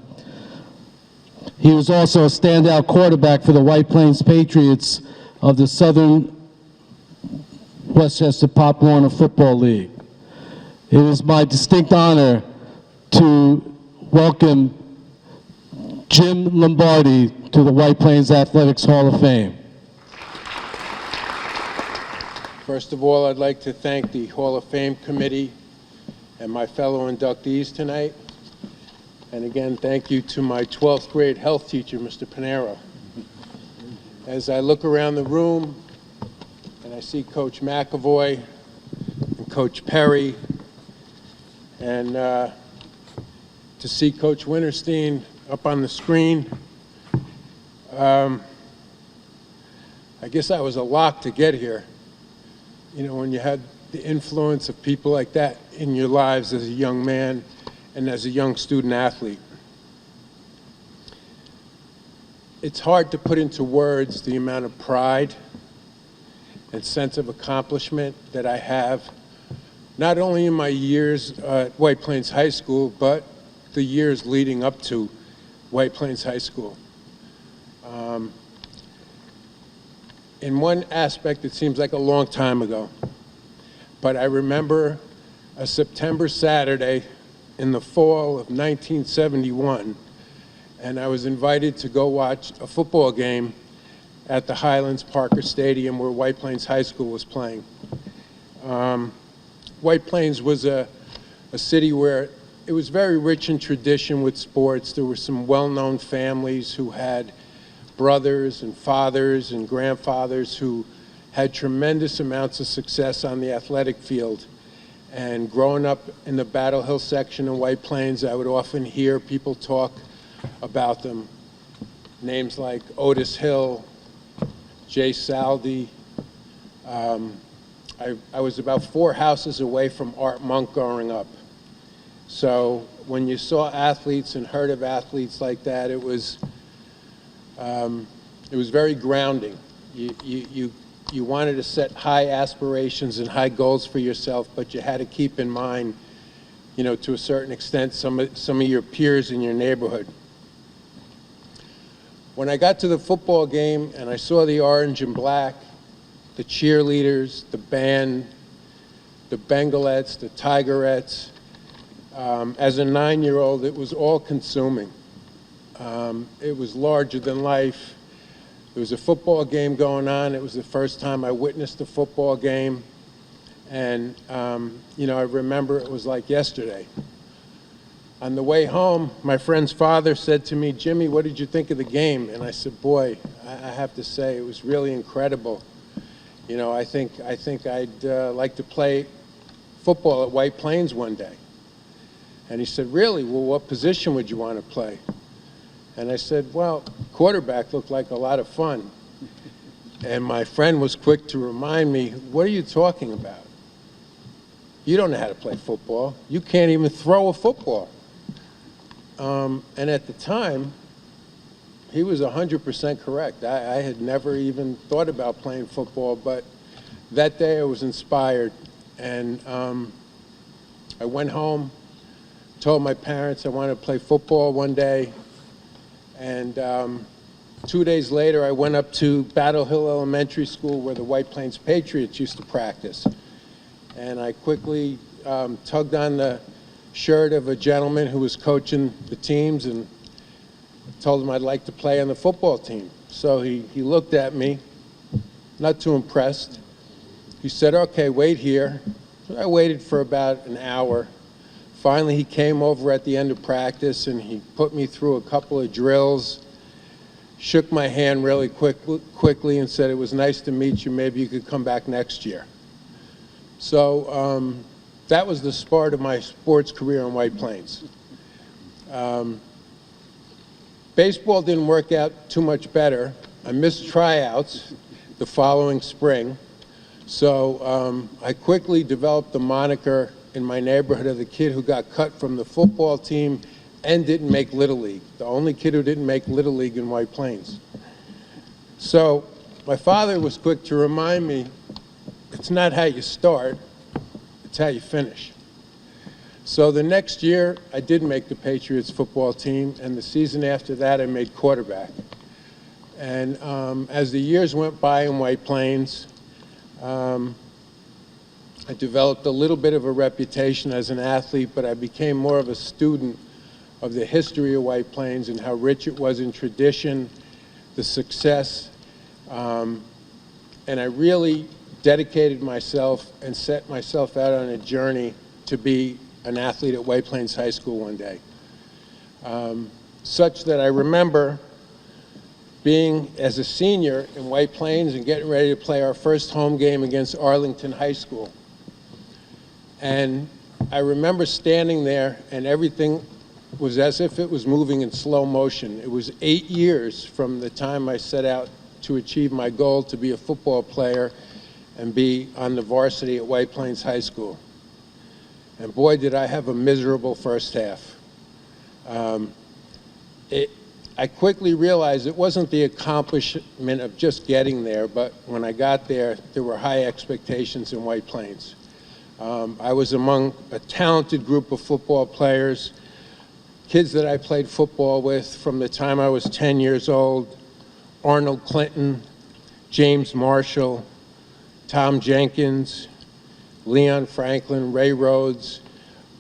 He was also a standout quarterback for the White Plains Patriots of the Southern Westchester Pop Warner Football League. It is my distinct honor to welcome Jim Lombardi to the White Plains Athletics Hall of Fame. First of all, I'd like to thank the Hall of Fame committee and my fellow inductees tonight. And again, thank you to my 12th grade health teacher, Mr. Panero. As I look around the room and I see Coach McAvoy and Coach Perry, and to see Coach Winterstein up on the screen, I guess I was a lock to get here. You know, when you had the influence of people like that in your lives as a young man and as a young student athlete. It's hard to put into words the amount of pride and sense of accomplishment that I have, not only in my years at White Plains High School, but the years leading up to White Plains High School. In one aspect, it seems like a long time ago, but I remember a September Saturday in the fall of 1971, and I was invited to go watch a football game at the Highlands Parker Stadium where White Plains High School was playing. White Plains was a city where it was very rich in tradition with sports. There were some well-known families who had brothers and fathers and grandfathers who had tremendous amounts of success on the athletic field. And growing up in the Battle Hill section in White Plains, I would often hear people talk about them. Names like Otis Hill, Jay Saldi. I was about 4 houses away from Art Monk growing up. So when you saw athletes and heard of athletes like that, it was very grounding. You wanted to set high aspirations and high goals for yourself, but you had to keep in mind, you know, to a certain extent, some of your peers in your neighborhood. When I got to the football game and I saw the orange and black, the cheerleaders, the band, the Bengalettes, the Tigerettes, as a 9-year-old, it was all-consuming. It was larger than life. There was a football game going on. It was the first time I witnessed a football game. And, you know, I remember it was like yesterday. On the way home, my friend's father said to me, "Jimmy, what did you think of the game?" And I said, "Boy, I have to say, it was really incredible. You know, I think I'd like to play football at White Plains one day." And he said, "Really? Well, what position would you want to play?" And I said, "Well, quarterback looked like a lot of fun." And my friend was quick to remind me, "What are you talking about? You don't know how to play football. You can't even throw a football." And at the time, he was 100% correct. I had never even thought about playing football, but that day I was inspired. And I went home, told my parents I wanted to play football one day. And 2 days later, I went up to Battle Hill Elementary School where the White Plains Patriots used to practice. And I quickly tugged on the shirt of a gentleman who was coaching the teams and told him I'd like to play on the football team. So he looked at me, not too impressed. He said, "Okay, wait here." So I waited for about an hour. Finally, he came over at the end of practice and he put me through a couple of drills, shook my hand really quickly and said, "It was nice to meet you. Maybe you could come back next year." So that was the start of my sports career in White Plains. Baseball didn't work out too much better. I missed tryouts the following spring. So I quickly developed the moniker in my neighborhood of the kid who got cut from the football team and didn't make Little League. The only kid who didn't make Little League in White Plains. So my father was quick to remind me, it's not how you start, it's how you finish. So the next year, I did make the Patriots football team, and the season after that, I made quarterback. And as the years went by in White Plains, I developed a little bit of a reputation as an athlete, but I became more of a student of the history of White Plains and how rich it was in tradition, the success, and I really dedicated myself and set myself out on a journey to be an athlete at White Plains High School one day. Such that I remember being as a senior in White Plains and getting ready to play our first home game against Arlington High School. And I remember standing there and everything was as if it was moving in slow motion. It was 8 years from the time I set out to achieve my goal to be a football player and be on the varsity at White Plains High School. And boy, did I have a miserable first half. I quickly realized it wasn't the accomplishment of just getting there, but when I got there, there were high expectations in White Plains. I was among a talented group of football players, kids that I played football with from the time I was 10 years old: Arnold Clinton, James Marshall, Tom Jenkins, Leon Franklin, Ray Rhodes.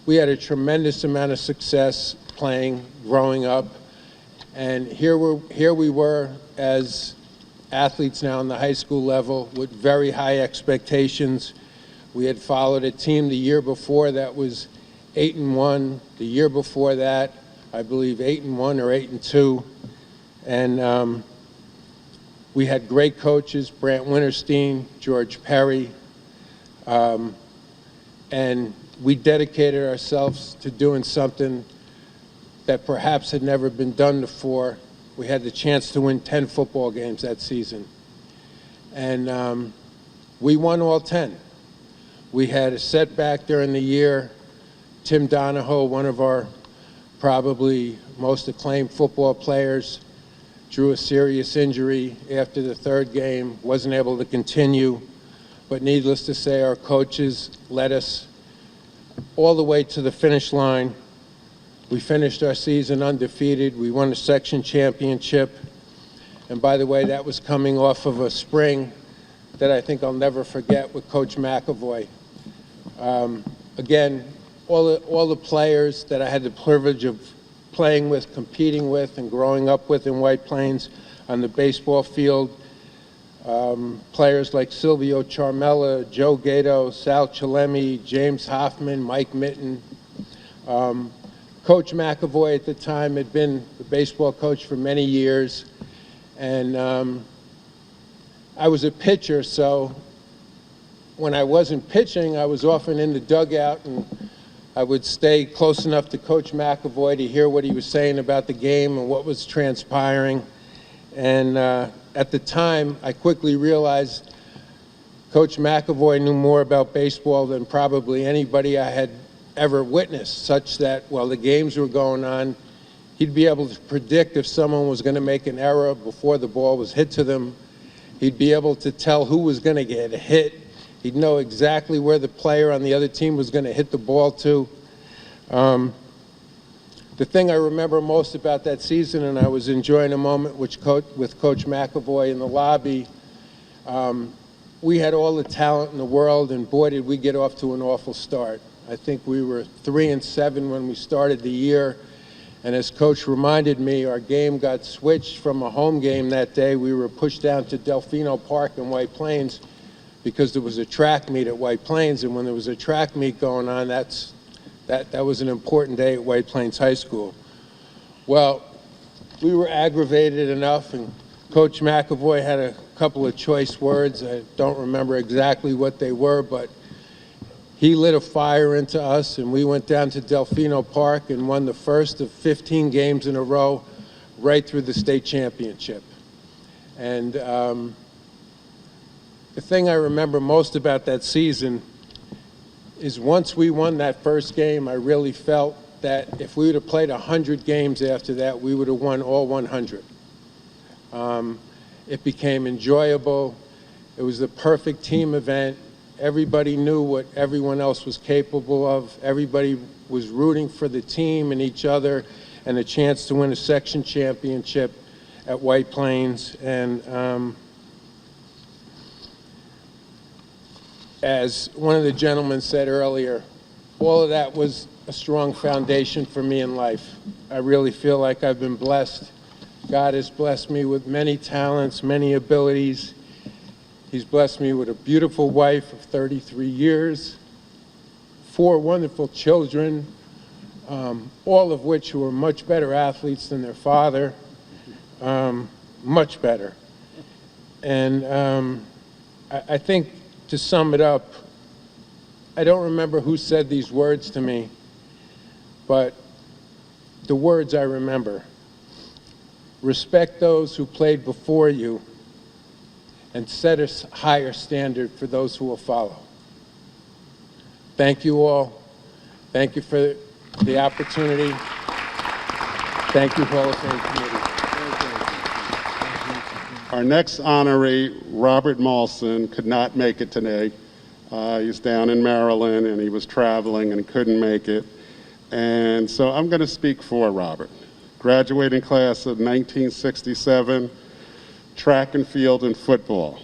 We had a tremendous amount of success playing, growing up, and here we were as athletes now on the high school level with very high expectations. We had followed a team the year before that was 8-1. The year before that, I believe 8-1 or 8-2. And we had great coaches, Brant Winterstein, George Perry, and we dedicated ourselves to doing something that perhaps had never been done before. We had the chance to win 10 football games that season. And we won all 10. We had a setback during the year. Tim Donahoe, one of our probably most acclaimed football players, drew a serious injury after the third game, wasn't able to continue. But needless to say, our coaches led us all the way to the finish line. We finished our season undefeated. We won a section championship. And by the way, that was coming off of a spring that I think I'll never forget with Coach McAvoy. Again, all the players that I had the privilege of playing with, competing with, and growing up with in White Plains on the baseball field, players like Silvio Charmella, Joe Gato, Sal Chalemi, James Hoffman, Mike Mitten. Coach McAvoy at the time had been the baseball coach for many years, and I was a pitcher, so when I wasn't pitching, I was often in the dugout, and I would stay close enough to Coach McAvoy to hear what he was saying about the game and what was transpiring. And at the time, I quickly realized Coach McAvoy knew more about baseball than probably anybody I had ever witnessed, such that while the games were going on, he'd be able to predict if someone was going to make an error before the ball was hit to them. He'd be able to tell who was going to get a hit. He'd know exactly where the player on the other team was going to hit the ball to. The thing I remember most about that season, and I was enjoying a moment with Coach McAvoy in the lobby, we had all the talent in the world, and boy, did we get off to an awful start. I think we were 3-7 when we started the year, and as Coach reminded me, our game got switched from a home game that day. We were pushed down to Delfino Park in White Plains because there was a track meet at White Plains, and when there was a track meet going on, that was an important day at White Plains High School. Well, we were aggravated enough, and Coach McAvoy had a couple of choice words. I don't remember exactly what they were, but he lit a fire into us, and we went down to Delfino Park and won the first of 15 games in a row right through the state championship. And the thing I remember most about that season is once we won that first game, I really felt that if we would have played 100 games after that, we would have won all 100. It became enjoyable. It was the perfect team event. Everybody knew what everyone else was capable of. Everybody was rooting for the team and each other, and a chance to win a section championship at White Plains. And as one of the gentlemen said earlier, all of that was a strong foundation for me in life. I really feel like I've been blessed. God has blessed me with many talents, many abilities. He's blessed me with a beautiful wife of 33 years, 4 wonderful children, all of which who are much better athletes than their father, much better. And I think, to sum it up, I don't remember who said these words to me, but the words I remember: respect those who played before you and set a higher standard for those who will follow. Thank you all. Thank you for the opportunity. Thank you, Hall of Fame Committee. Our next honoree, Robert Malson, could not make it today. He's down in Maryland, and he was traveling and couldn't make it. And so I'm going to speak for Robert. Graduating class of 1967, track and field and football.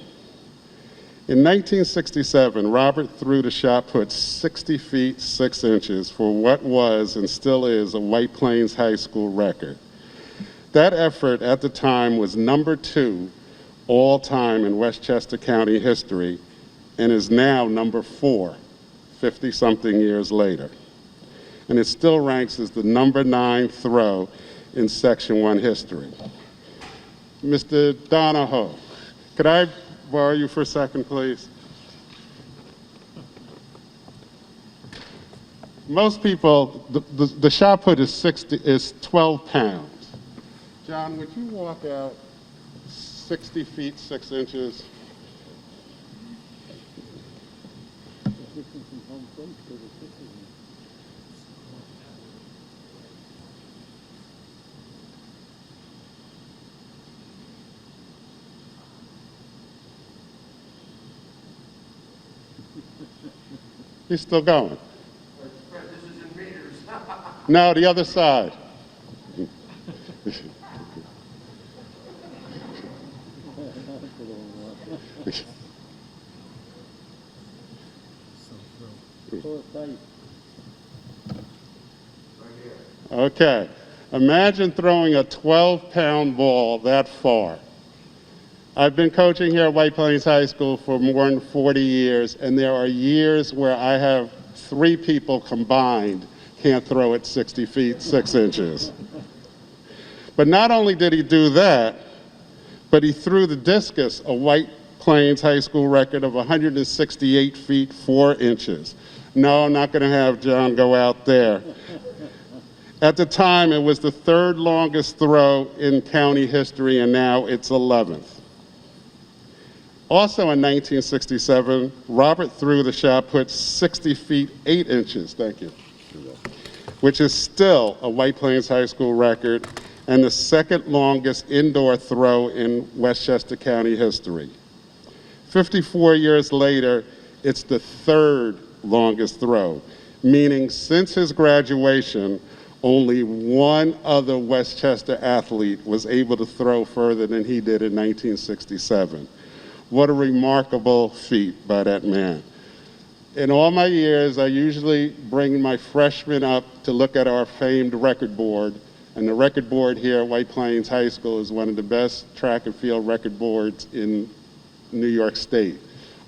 In 1967, Robert threw the shot put 60 feet 6 inches for what was and still is a White Plains High School record. That effort at the time was #2 all time in Westchester County history and is now number 4, 50-something years later. And it still ranks as the number 9 throw in Section 1 history. Mr. Donahoe, could I borrow you for a second, please? Most people, the shot put is 12 pounds. John, would you walk out 60 feet, 6 inches? He's still going. No, the other side. Okay. Imagine throwing a 12-pound ball that far. I've been coaching here at White Plains High School for more than 40 years, and there are years where I have 3 people combined can't throw it 60 feet, 6 inches. But not only did he do that, but he threw the discus, a White Plains High School record of 168 feet, 4 inches. No, I'm not going to have John go out there. At the time, it was the 3rd longest throw in county history, and now it's 11th. Also in 1967, Robert threw the shot put 60 feet, 8 inches, thank you, which is still a White Plains High School record and the 2nd longest indoor throw in Westchester County history. 54 years later, it's the 3rd longest throw, meaning since his graduation, only one other Westchester athlete was able to throw further than he did in 1967. What a remarkable feat by that man. In all my years, I usually bring my freshmen up to look at our famed record board, and the record board here at White Plains High School is one of the best track and field record boards in New York State.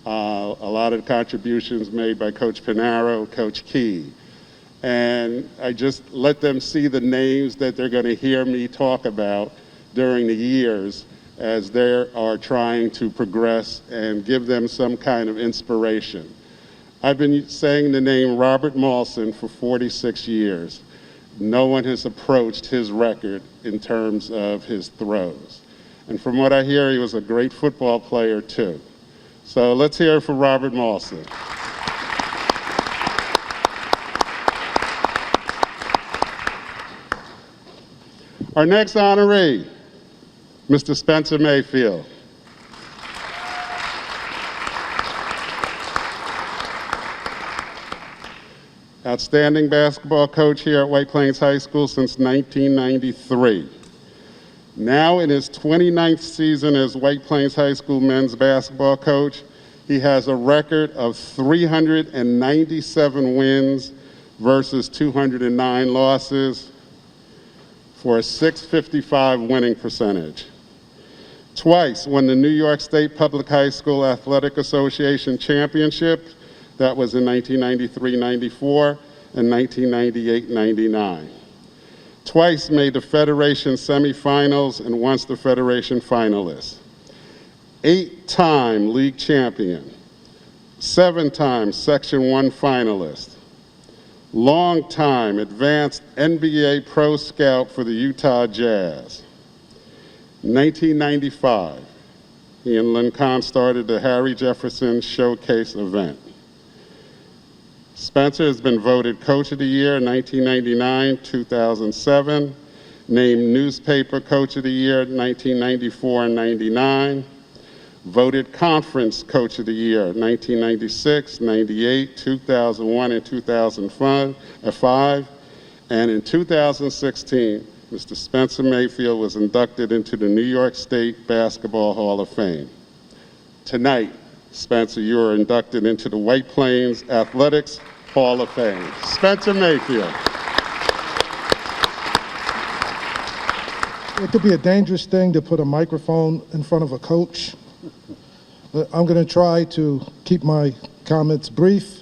A lot of the contributions made by Coach Pinaro, Coach Key. And I just let them see the names that they're going to hear me talk about during the years as they are trying to progress and give them some kind of inspiration. I've been saying the name Robert Mawson for 46 years. No one has approached his record in terms of his throws. And from what I hear, he was a great football player too. So let's hear it for Robert Mawson. Our next honoree, Mr. Spencer Mayfield. Outstanding basketball coach here at White Plains High School since 1993. Now in his 29th season as White Plains High School men's basketball coach, he has a record of 397 wins versus 209 losses for a .655 winning percentage. Twice won the New York State Public High School Athletic Association Championship. That was in 1993-94 and 1998-99. Twice made the Federation semifinals and once the Federation finalist. 8-time league champion. 7-time Section 1 finalist. Long-time advanced NBA pro scout for the Utah Jazz. 1995, he and Lynn Kahn started the Harry Jefferson Showcase event. Spencer has been voted Coach of the Year in 1999, 2007, named Newspaper Coach of the Year in 1994 and 99, voted Conference Coach of the Year 1996, 98, 2001, and 2005, and in 2016, Mr. Spencer Mayfield was inducted into the New York State Basketball Hall of Fame. Tonight, Spencer, you are inducted into the White Plains Athletics Hall of Fame. Spencer Mayfield. it could be a dangerous thing to put a microphone in front of a coach. I'm going to try to keep my comments brief.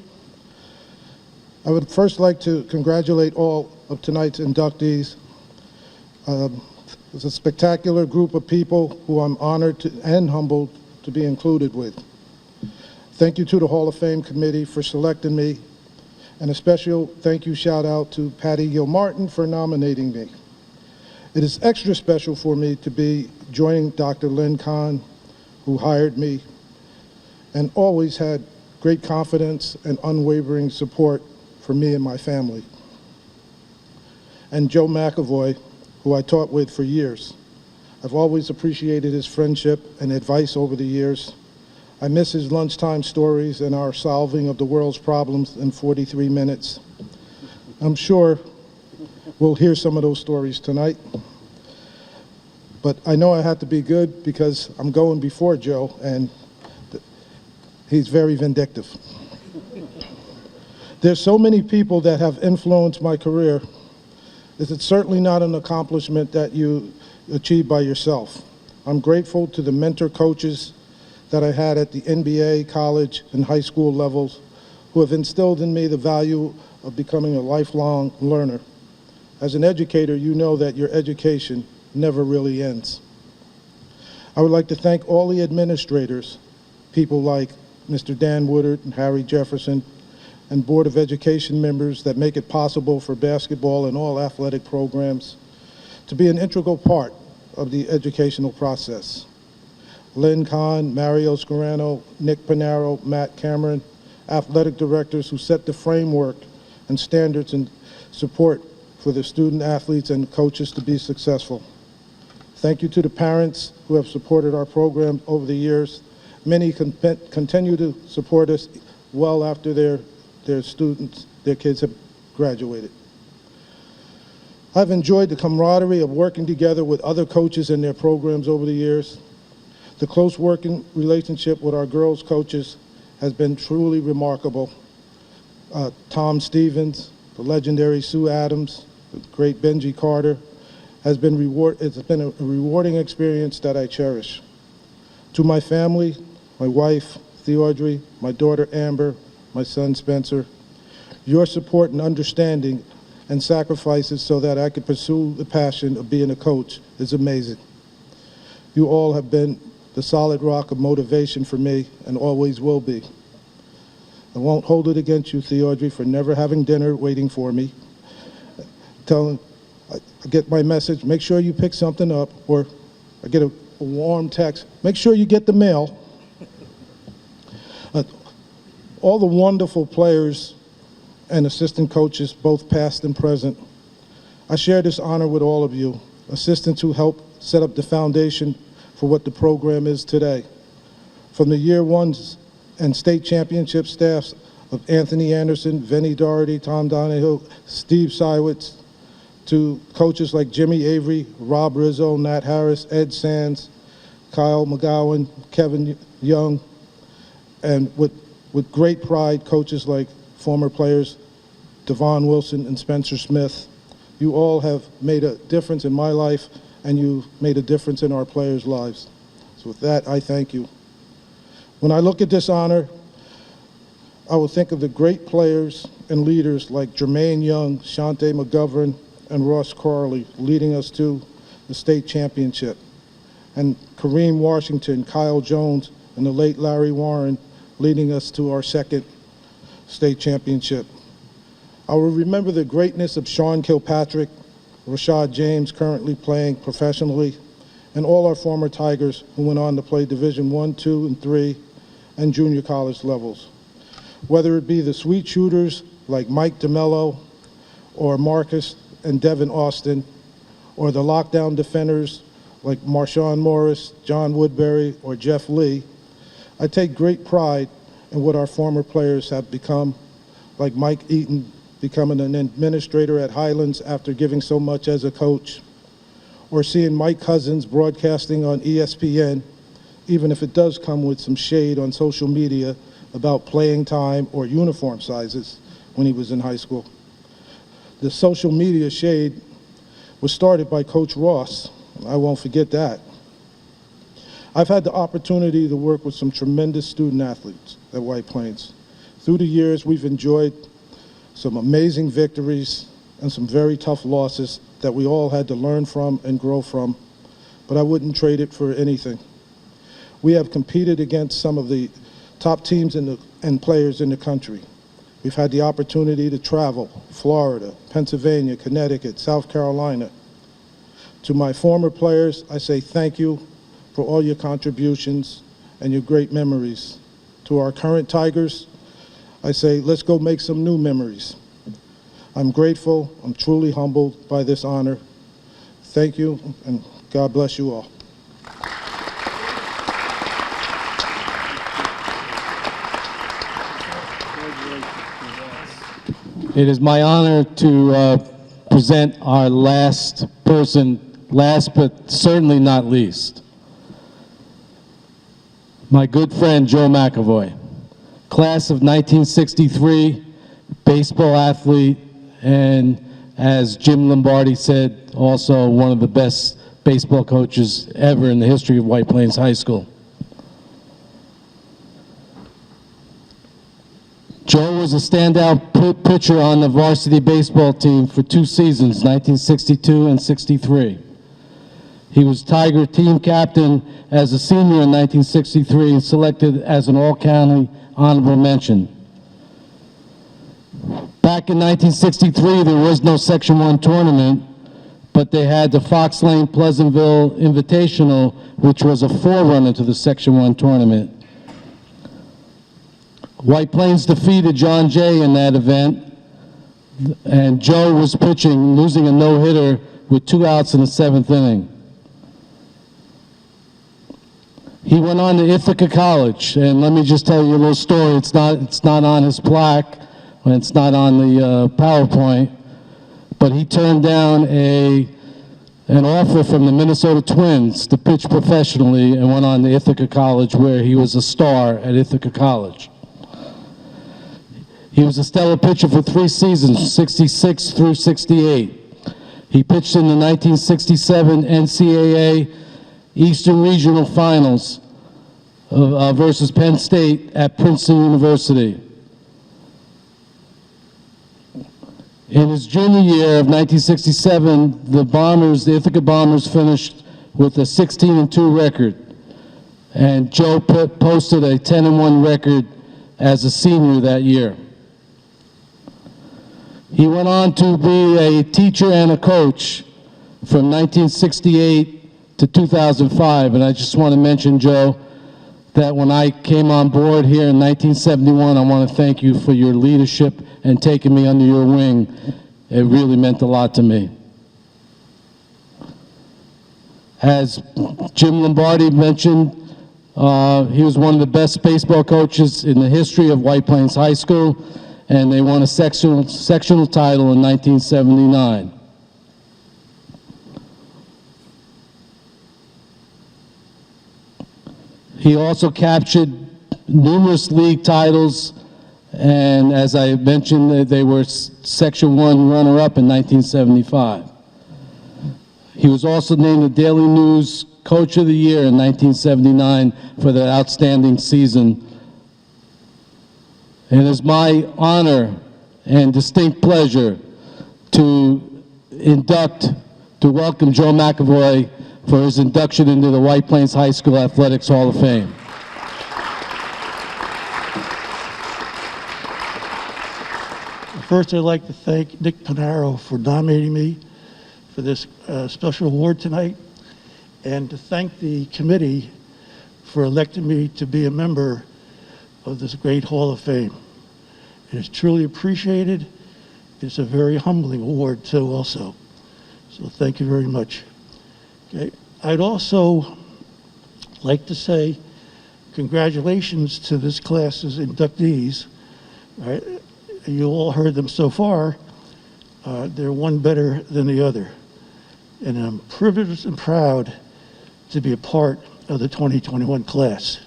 I would first like to congratulate all of tonight's inductees. It's a spectacular group of people who I'm honored and humbled to be included with. Thank you to the Hall of Fame committee for selecting me, and a special thank you shout out to Patty Gilmartin for nominating me. It is extra special for me to be joining Dr. Lynn Kahn, who hired me and always had great confidence and unwavering support for me and my family. And Joe McAvoy, who I taught with for years. I've always appreciated his friendship and advice over the years. I miss his lunchtime stories and our solving of the world's problems in 43 minutes. I'm sure we'll hear some of those stories tonight. But I know I have to be good because I'm going before Joe, and he's very vindictive. There's so many people that have influenced my career. It's certainly not an accomplishment that you achieve by yourself. I'm grateful to the mentor coaches that I had at the NBA, college, and high school levels who have instilled in me the value of becoming a lifelong learner. As an educator, you know that your education never really ends. I would like to thank all the administrators, people like Mr. Dan Woodard and Harry Jefferson, and Board of Education members that make it possible for basketball and all athletic programs to be an integral part of the educational process. Lynn Kahn, Mario Scarano, Nick Panaro, Matt Cameron, athletic directors who set the framework and standards and support for the student athletes and coaches to be successful. Thank you to the parents who have supported our program over the years. Many continue to support us well after their kids have graduated. I've enjoyed the camaraderie of working together with other coaches in their programs over the years. The close working relationship with our girls' coaches has been truly remarkable. Tom Stevens, the legendary Sue Adams, the great Benji Carter, it's been a rewarding experience that I cherish. To my family, my wife, Theodore, my daughter Amber, my son Spencer, your support and understanding and sacrifices so that I could pursue the passion of being a coach is amazing. You all have been the solid rock of motivation for me and always will be. I won't hold it against you, Theodore, for never having dinner waiting for me. I get my message, make sure you pick something up, or I get a warm text, make sure you get the mail. All the wonderful players and assistant coaches, both past and present, I share this honor with all of you, assistants who helped set up the foundation for what the program is today. From the year ones and state championship staffs of Anthony Anderson, Vinnie Doherty, Tom Donahue, Steve Seiwitz, to coaches like Jimmy Avery, Rob Rizzo, Nat Harris, Ed Sands, Kyle McGowan, Kevin Young, and with great pride, coaches like former players Devon Wilson and Spencer Smith. You all have made a difference in my life, and you've made a difference in our players' lives. So with that, I thank you. When I look at this honor, I will think of the great players and leaders like Jermaine Young, Shante McGovern, and Ross Corley leading us to the state championship, and Kareem Washington, Kyle Jones, and the late Larry Warren leading us to our second state championship. I will remember the greatness of Sean Kilpatrick, Rashad James, currently playing professionally, and all our former Tigers who went on to play Division I, II, and III, and junior college levels. Whether it be the sweet shooters like Mike DeMello, or Marcus and Devin Austin, or the lockdown defenders like Marshawn Morris, John Woodbury, or Jeff Lee, I take great pride in what our former players have become, like Mike Eaton becoming an administrator at Highlands after giving so much as a coach, or seeing Mike Cousins broadcasting on ESPN, even if it does come with some shade on social media about playing time or uniform sizes when he was in high school. The social media shade was started by Coach Ross I won't forget that. I've had the opportunity to work with some tremendous student athletes at White Plains. Through the years, we've enjoyed some amazing victories and some very tough losses that we all had to learn from and grow from, but I wouldn't trade it for anything. We have competed against some of the top teams and players in the country. We've had the opportunity to travel, Florida, Pennsylvania, Connecticut, South Carolina. To my former players, I say thank you for all your contributions and your great memories. To our current Tigers, I say let's go make some new memories. I'm grateful, I'm truly humbled by this honor. Thank you, and God bless you all. It is my honor to present our last person, last but certainly not least. My good friend, Joe McAvoy, class of 1963, baseball athlete, and as Jim Lombardi said, also one of the best baseball coaches ever in the history of White Plains High School. Joe was a standout pitcher on the varsity baseball team for 2 seasons, 1962 and 63. He was Tiger team captain as a senior in 1963 and selected as an all-county honorable mention. Back in 1963, there was no Section 1 tournament, but they had the Fox Lane Pleasantville Invitational, which was a forerunner to the Section 1 tournament. White Plains defeated John Jay in that event, and Joe was pitching, losing a no-hitter with 2 outs in the 7th inning. He went on to Ithaca College, and let me just tell you a little story. It's not on his plaque, and it's not on the PowerPoint, but he turned down an offer from the Minnesota Twins to pitch professionally and went on to Ithaca College, where he was a star at Ithaca College. He was a stellar pitcher for 3 seasons, 66 through 68. He pitched in the 1967 NCAA Eastern Regional Finals versus Penn State at Princeton University. In his junior year of 1967, the Ithaca Bombers finished with a 16-2 record, and Joe posted a 10-1 record as a senior that year. He went on to be a teacher and a coach from 1968 to 2005, and I just want to mention, Joe, that when I came on board here in 1971, I want to thank you for your leadership and taking me under your wing. It really meant a lot to me. As Jim Lombardi mentioned, he was one of the best baseball coaches in the history of White Plains High School, and they won a sectional title in 1979. He also captured numerous league titles, and as I mentioned, they were Section 1 runner-up in 1975. He was also named the Daily News Coach of the Year in 1979 for the outstanding season. It is my honor and distinct pleasure to welcome Joe McAvoy for his induction into the White Plains High School Athletics Hall of Fame. First, I'd like to thank Nick Panaro for nominating me for this special award tonight, and to thank the committee for electing me to be a member of this great Hall of Fame. It is truly appreciated. It's a very humbling award, too, also. So thank you very much. Okay. I'd also like to say congratulations to this class's inductees. All right. You all heard them so far. They're one better than the other. And I'm privileged and proud to be a part of the 2021 class.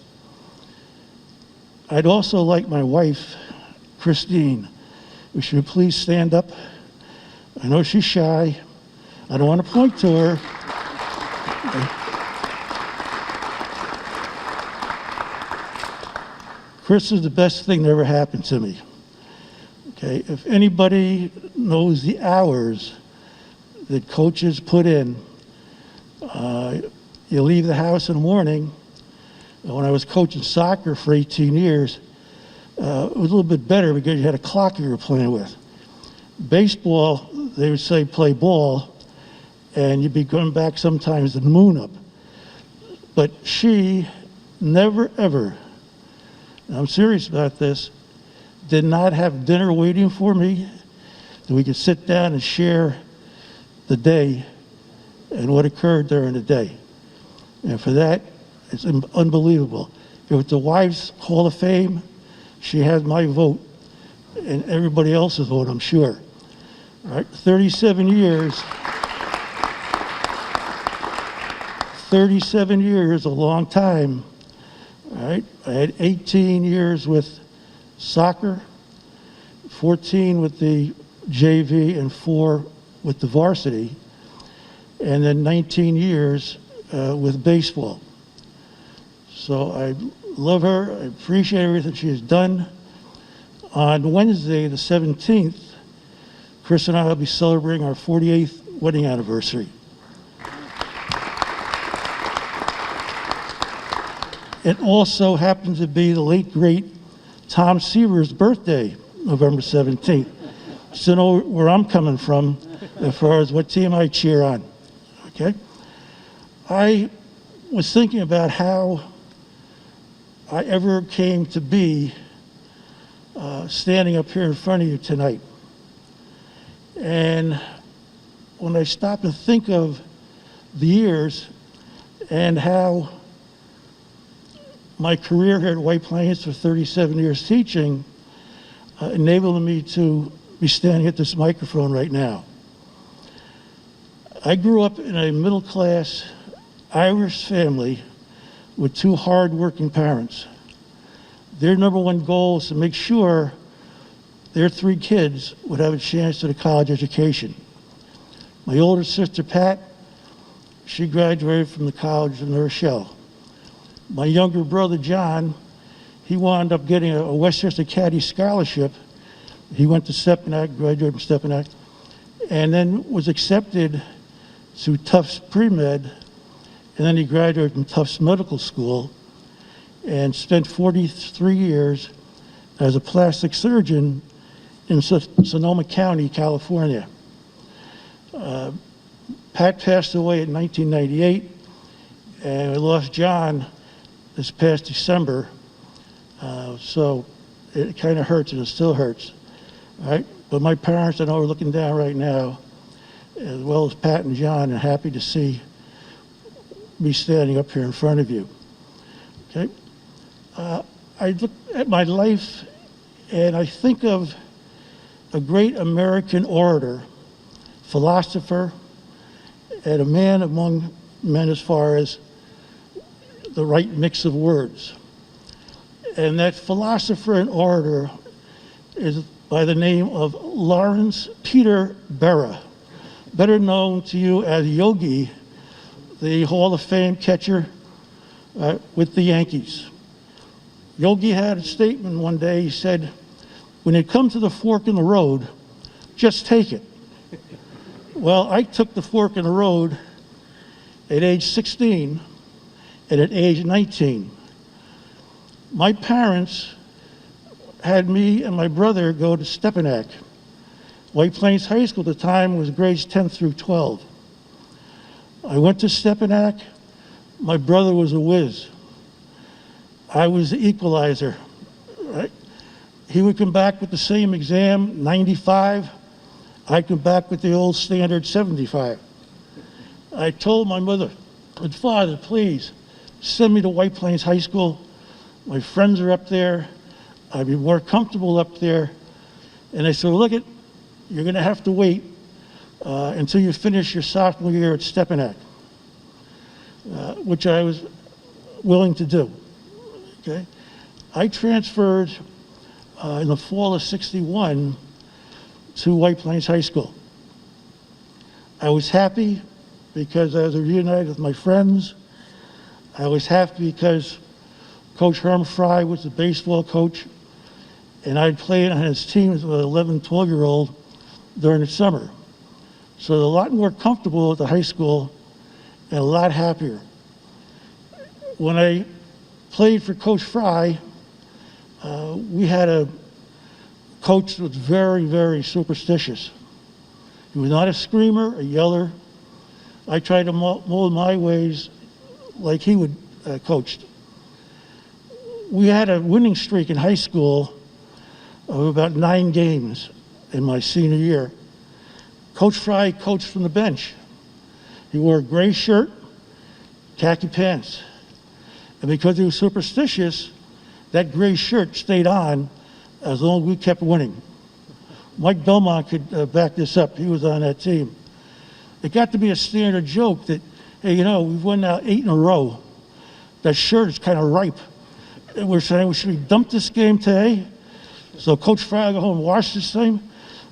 I'd also like my wife, Christine, if she would please stand up. I know she's shy. I don't want to point to her. Chris is the best thing that ever happened to me. Okay, if anybody knows the hours that coaches put in, you leave the house in the morning. When I was coaching soccer for 18 years, it was a little bit better because you had a clock you were playing with. Baseball, they would say play ball, and you'd be going back sometimes the moon up. But she never ever, and I'm serious about this, did not have dinner waiting for me, that we could sit down and share the day and what occurred during the day. And for that, it's unbelievable. If it's the Wives Hall of Fame, she has my vote and everybody else's vote, I'm sure. All right, 37 years, a long time. All right, I had 18 years with soccer, 14 with the JV, and 4 with the varsity, and then 19 years with baseball. So I love her. I appreciate everything she has done. On Wednesday, the 17th, Chris and I will be celebrating our 48th wedding anniversary. It also happens to be the late, great Tom Seaver's birthday, November 17th. So know where I'm coming from as far as what team I cheer on, okay? I was thinking about how I ever came to be standing up here in front of you tonight. And when I stop and think of the years and how my career here at White Plains for 37 years teaching enabled me to be standing at this microphone right now. I grew up in a middle-class Irish family with 2 hard-working parents. Their number one goal is to make sure their 3 kids would have a chance at a college education. My older sister, Pat, she graduated from the College of New Rochelle. My younger brother, John, he wound up getting a Westchester Caddy scholarship. He went to Stepinac, graduated from Stepinac, and then was accepted to Tufts Pre-Med, and then he graduated from Tufts Medical School and spent 43 years as a plastic surgeon in Sonoma County, California. Pat passed away in 1998, and we lost John this past December, so it kind of hurts, and it still hurts, right? But my parents, I know, are looking down right now, as well as Pat and John, and happy to see me standing up here in front of you, okay? I look at my life, and I think of a great American orator, philosopher, and a man among men as far as the right mix of words. And that philosopher and orator is by the name of Lawrence Peter Berra, better known to you as Yogi, the Hall of Fame catcher with the Yankees. Yogi had a statement one day. He said, when it comes to the fork in the road, just take it. Well, I took the fork in the road at age 16 and at age 19. My parents had me and my brother go to Stepinac. White Plains High School at the time was grades 10 through 12. I went to Stepinac. My brother was a whiz. I was the equalizer, right? He would come back with the same exam, 95. I'd come back with the old standard 75. I told my mother, Father, please send me to White Plains High School. My friends are up there. I'd be more comfortable up there. And they said, look, you're going to have to wait until you finish your sophomore year at Stepinac, which I was willing to do. Okay, I transferred in the fall of '61 to White Plains High School. I was happy because I was reunited with my friends. I was happy because Coach Herm Fry was the baseball coach, and I'd played on his team as an 11, 12-year-old during the summer. So a lot more comfortable at the high school and a lot happier. When I played for Coach Fry, we had a coach that was very, very superstitious. He was not a screamer, a yeller. I tried to mold my ways like he would coached. We had a winning streak in high school of about 9 games in my senior year. Coach Fry coached from the bench. He wore a gray shirt, khaki pants. And because he was superstitious, that gray shirt stayed on as long as we kept winning. Mike Belmont could back this up. He was on that team. It got to be a standard joke that, hey, you know, we've won now 8 in a row. That shirt is kind of ripe. And we're saying, well, should we dump this game today? So Coach Fry will go home and wash this thing,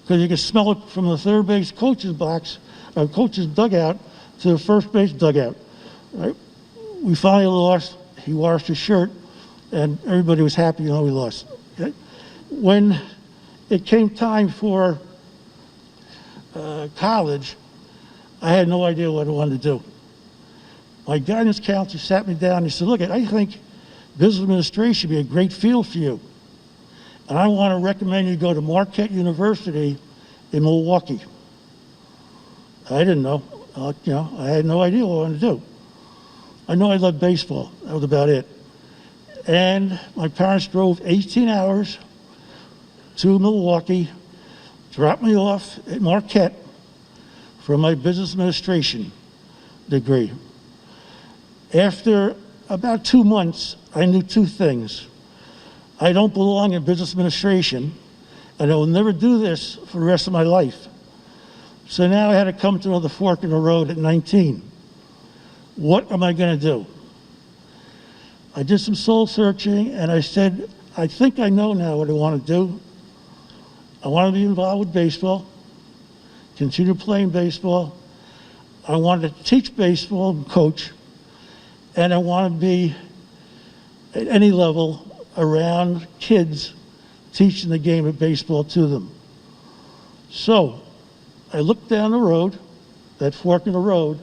because you can smell it from the third base coach's box, or coach's dugout, to the first base dugout. Right? We finally lost. He washed his shirt, and everybody was happy, you know, we lost. Okay? When it came time for college, I had no idea what I wanted to do. My guidance counselor sat me down and he said, look, I think business administration would be a great field for you. And I want to recommend you go to Marquette University in Milwaukee. I didn't know. You know, I had no idea what I wanted to do. I know I loved baseball. That was about it. And my parents drove 18 hours to Milwaukee, dropped me off at Marquette for my business administration degree. After about 2 months, I knew 2 things. I don't belong in business administration, and I will never do this for the rest of my life. So now I had to come to another fork in the road at 19. What am I going to do? I did some soul searching, and I said, I think I know now what I want to do. I want to be involved with baseball, continue playing baseball. I wanted to teach baseball and coach, and I want to be at any level around kids, teaching the game of baseball to them. So I looked down the road, that fork in the road,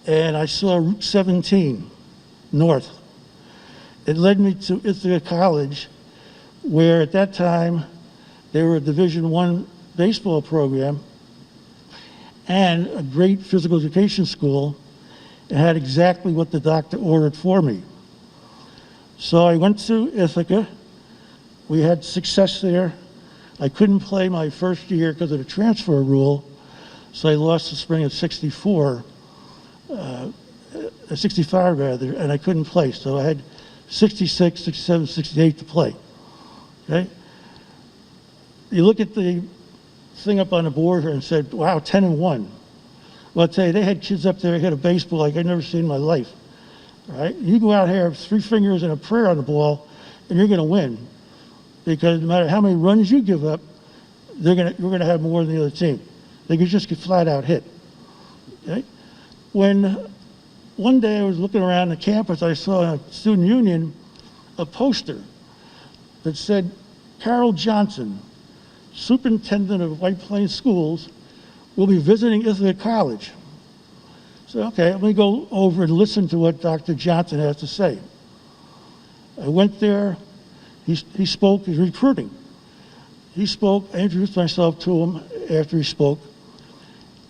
and I saw Route 17 north. It led me to Ithaca College, where at that time they were a Division I baseball program and a great physical education school, and had exactly what the doctor ordered for me. So I went to Ithaca. We had success there. I couldn't play my first year because of the transfer rule, so I lost the spring of 65 rather, and I couldn't play. So I had 66, 67, 68 to play. Okay? You look at the thing up on the board here and said, wow, 10-1. Well, I'll tell you, they had kids up there who hit a baseball like I'd never seen in my life. Right? You go out here, 3 fingers and a prayer on the ball, and you're going to win. Because no matter how many runs you give up, you're going to have more than the other team. They could just get flat out hit. Okay? When one day I was looking around the campus, I saw a student union, a poster that said, Carol Johnson, Superintendent of White Plains Schools, will be visiting Ithaca College. So, okay, let me go over and listen to what Dr. Johnson has to say. I went there. He spoke. He's recruiting. He spoke. I introduced myself to him after he spoke.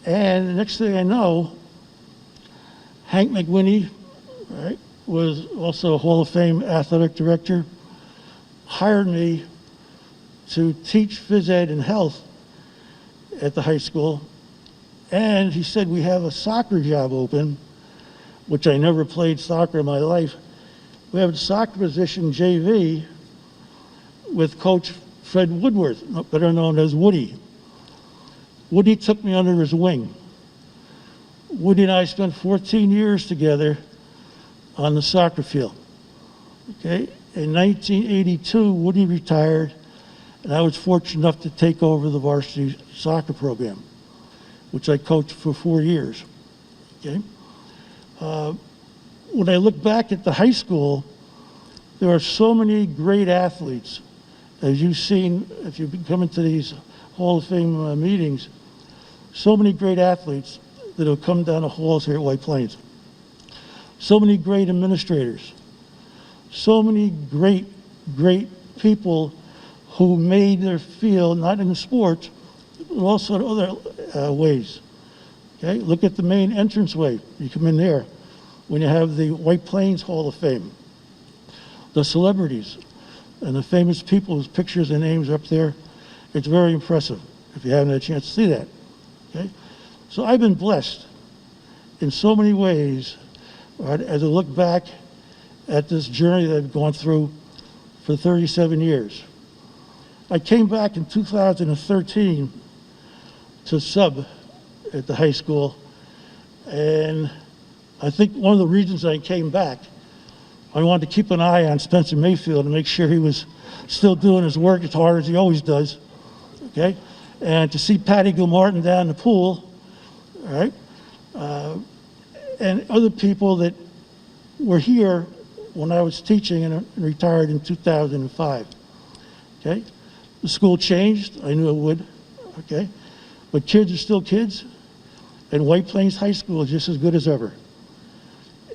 And the next thing I know, Hank McWinney, right, was also a Hall of Fame athletic director, hired me to teach phys ed and health at the high school. And he said, we have a soccer job open, which I never played soccer in my life. We have a soccer position, JV, with Coach Fred Woodworth, better known as Woody. Woody took me under his wing. Woody and I spent 14 years together on the soccer field. Okay? In 1982, Woody retired, and I was fortunate enough to take over the varsity soccer program, which I coached for 4 years. Okay? When I look back at the high school, there are so many great athletes. As you've seen, if you've been coming to these Hall of Fame meetings, so many great athletes that have come down the halls here at White Plains. So many great administrators. So many great people who made their field, not in the sports, but also in other ways. Okay, look at the main entranceway. You come in there when you have the White Plains Hall of Fame. The celebrities and the famous people whose pictures and names are up there. It's very impressive if you haven't had a chance to see that. Okay, so I've been blessed in so many ways, right, as I look back at this journey that I've gone through for 37 years. I came back in 2013 to sub at the high school, and I think one of the reasons I came back, I wanted to keep an eye on Spencer Mayfield and make sure he was still doing his work as hard as he always does, okay? And to see Patty Gilmartin down in the pool, all right? And other people that were here when I was teaching and retired in 2005, okay? The school changed, I knew it would, okay? But kids are still kids, and White Plains High School is just as good as ever.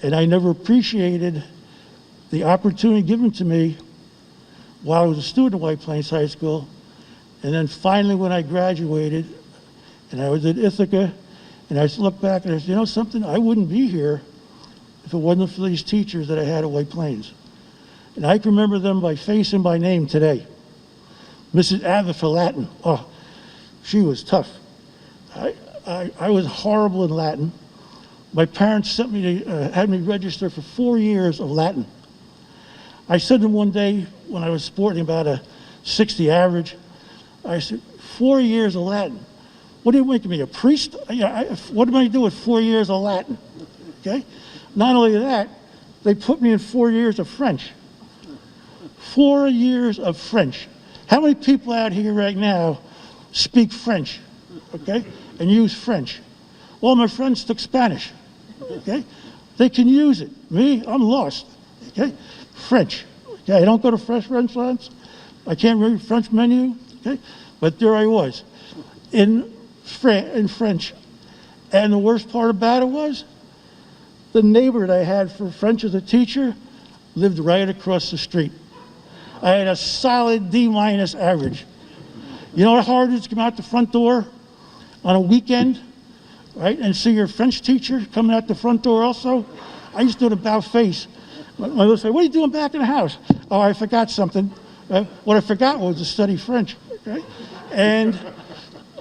And I never appreciated the opportunity given to me while I was a student at White Plains High School, and then finally when I graduated, and I was at Ithaca, and I looked back and I said, you know something, I wouldn't be here if it wasn't for these teachers that I had at White Plains. And I can remember them by face and by name today. Mrs. Abbott for Latin, oh, she was tough. I was horrible in Latin. My parents sent me to, had me register for 4 years of Latin. I said to them one day when I was sporting about a 60 average, I said, 4 years of Latin. What are you making me, a priest? What am I doing with 4 years of Latin? Okay? Not only that, they put me in 4 years of French. 4 years of French. How many people out here right now speak French, okay, and use French? All my friends took Spanish, okay? They can use it. Me, I'm lost, okay? French, okay? I don't go to French restaurants. I can't read French menu, okay? But there I was in French. And the worst part about it was the neighbor that I had for French as a teacher lived right across the street. I had a solid D- average. You know how hard it is to come out the front door on a weekend, right, and see your French teacher coming out the front door also? I used to do it about face. My mother would say, what are you doing back in the house? Oh, I forgot something. What I forgot was to study French, right? And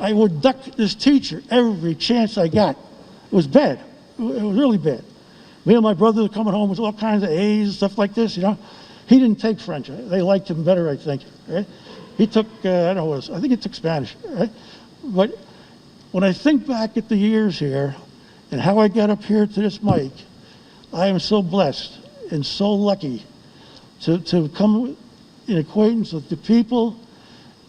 I would duck this teacher every chance I got. It was bad. It was really bad. Me and my brother were coming home with all kinds of A's and stuff like this, you know. He didn't take French. They liked him better, I think. Right? He took, I don't know what it was. I think he took Spanish. Right? But when I think back at the years here and how I got up here to this mic, I am so blessed and so lucky to come in acquaintance with the people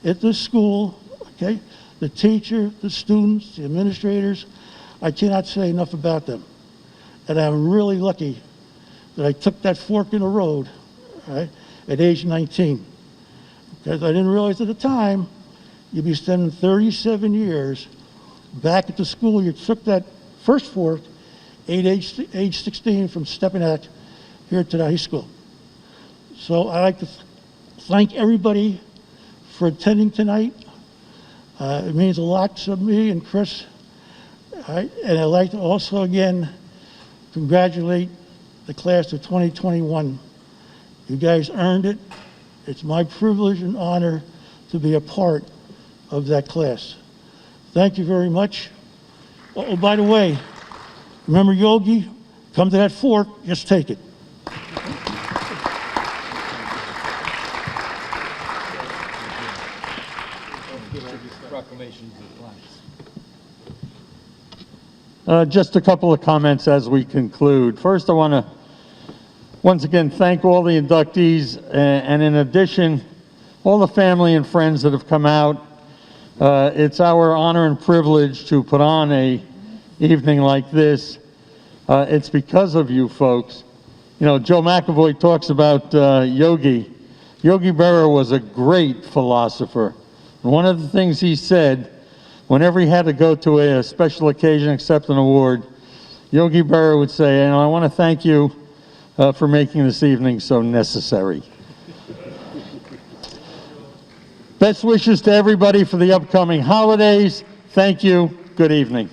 at this school, okay? The teacher, the students, the administrators. I cannot say enough about them. And I'm really lucky that I took that fork in the road, right, at age 19. Because I didn't realize at the time you'd be spending 37 years back at the school you took that first fork at age 16 from Stepinac here to the high school. So I'd like to thank everybody for attending tonight. It means a lot to me and Chris. And I'd like to also again congratulate the class of 2021. You guys earned it. It's my privilege and honor to be a part of that class. Thank you very much. Oh, by the way, remember Yogi? Come to that fork, just take it. Just a couple of comments as we conclude. First, I want to once again thank all the inductees, and in addition, all the family and friends that have come out. It's our honor and privilege to put on an evening like this It's because of you folks. You know, Joe McAvoy talks about Yogi. Yogi Berra was a great philosopher. And one of the things he said, whenever he had to go to a special occasion, accept an award, Yogi Berra would say, you know, I want to thank you for making this evening so necessary. Best wishes to everybody for the upcoming holidays. Thank you. Good evening.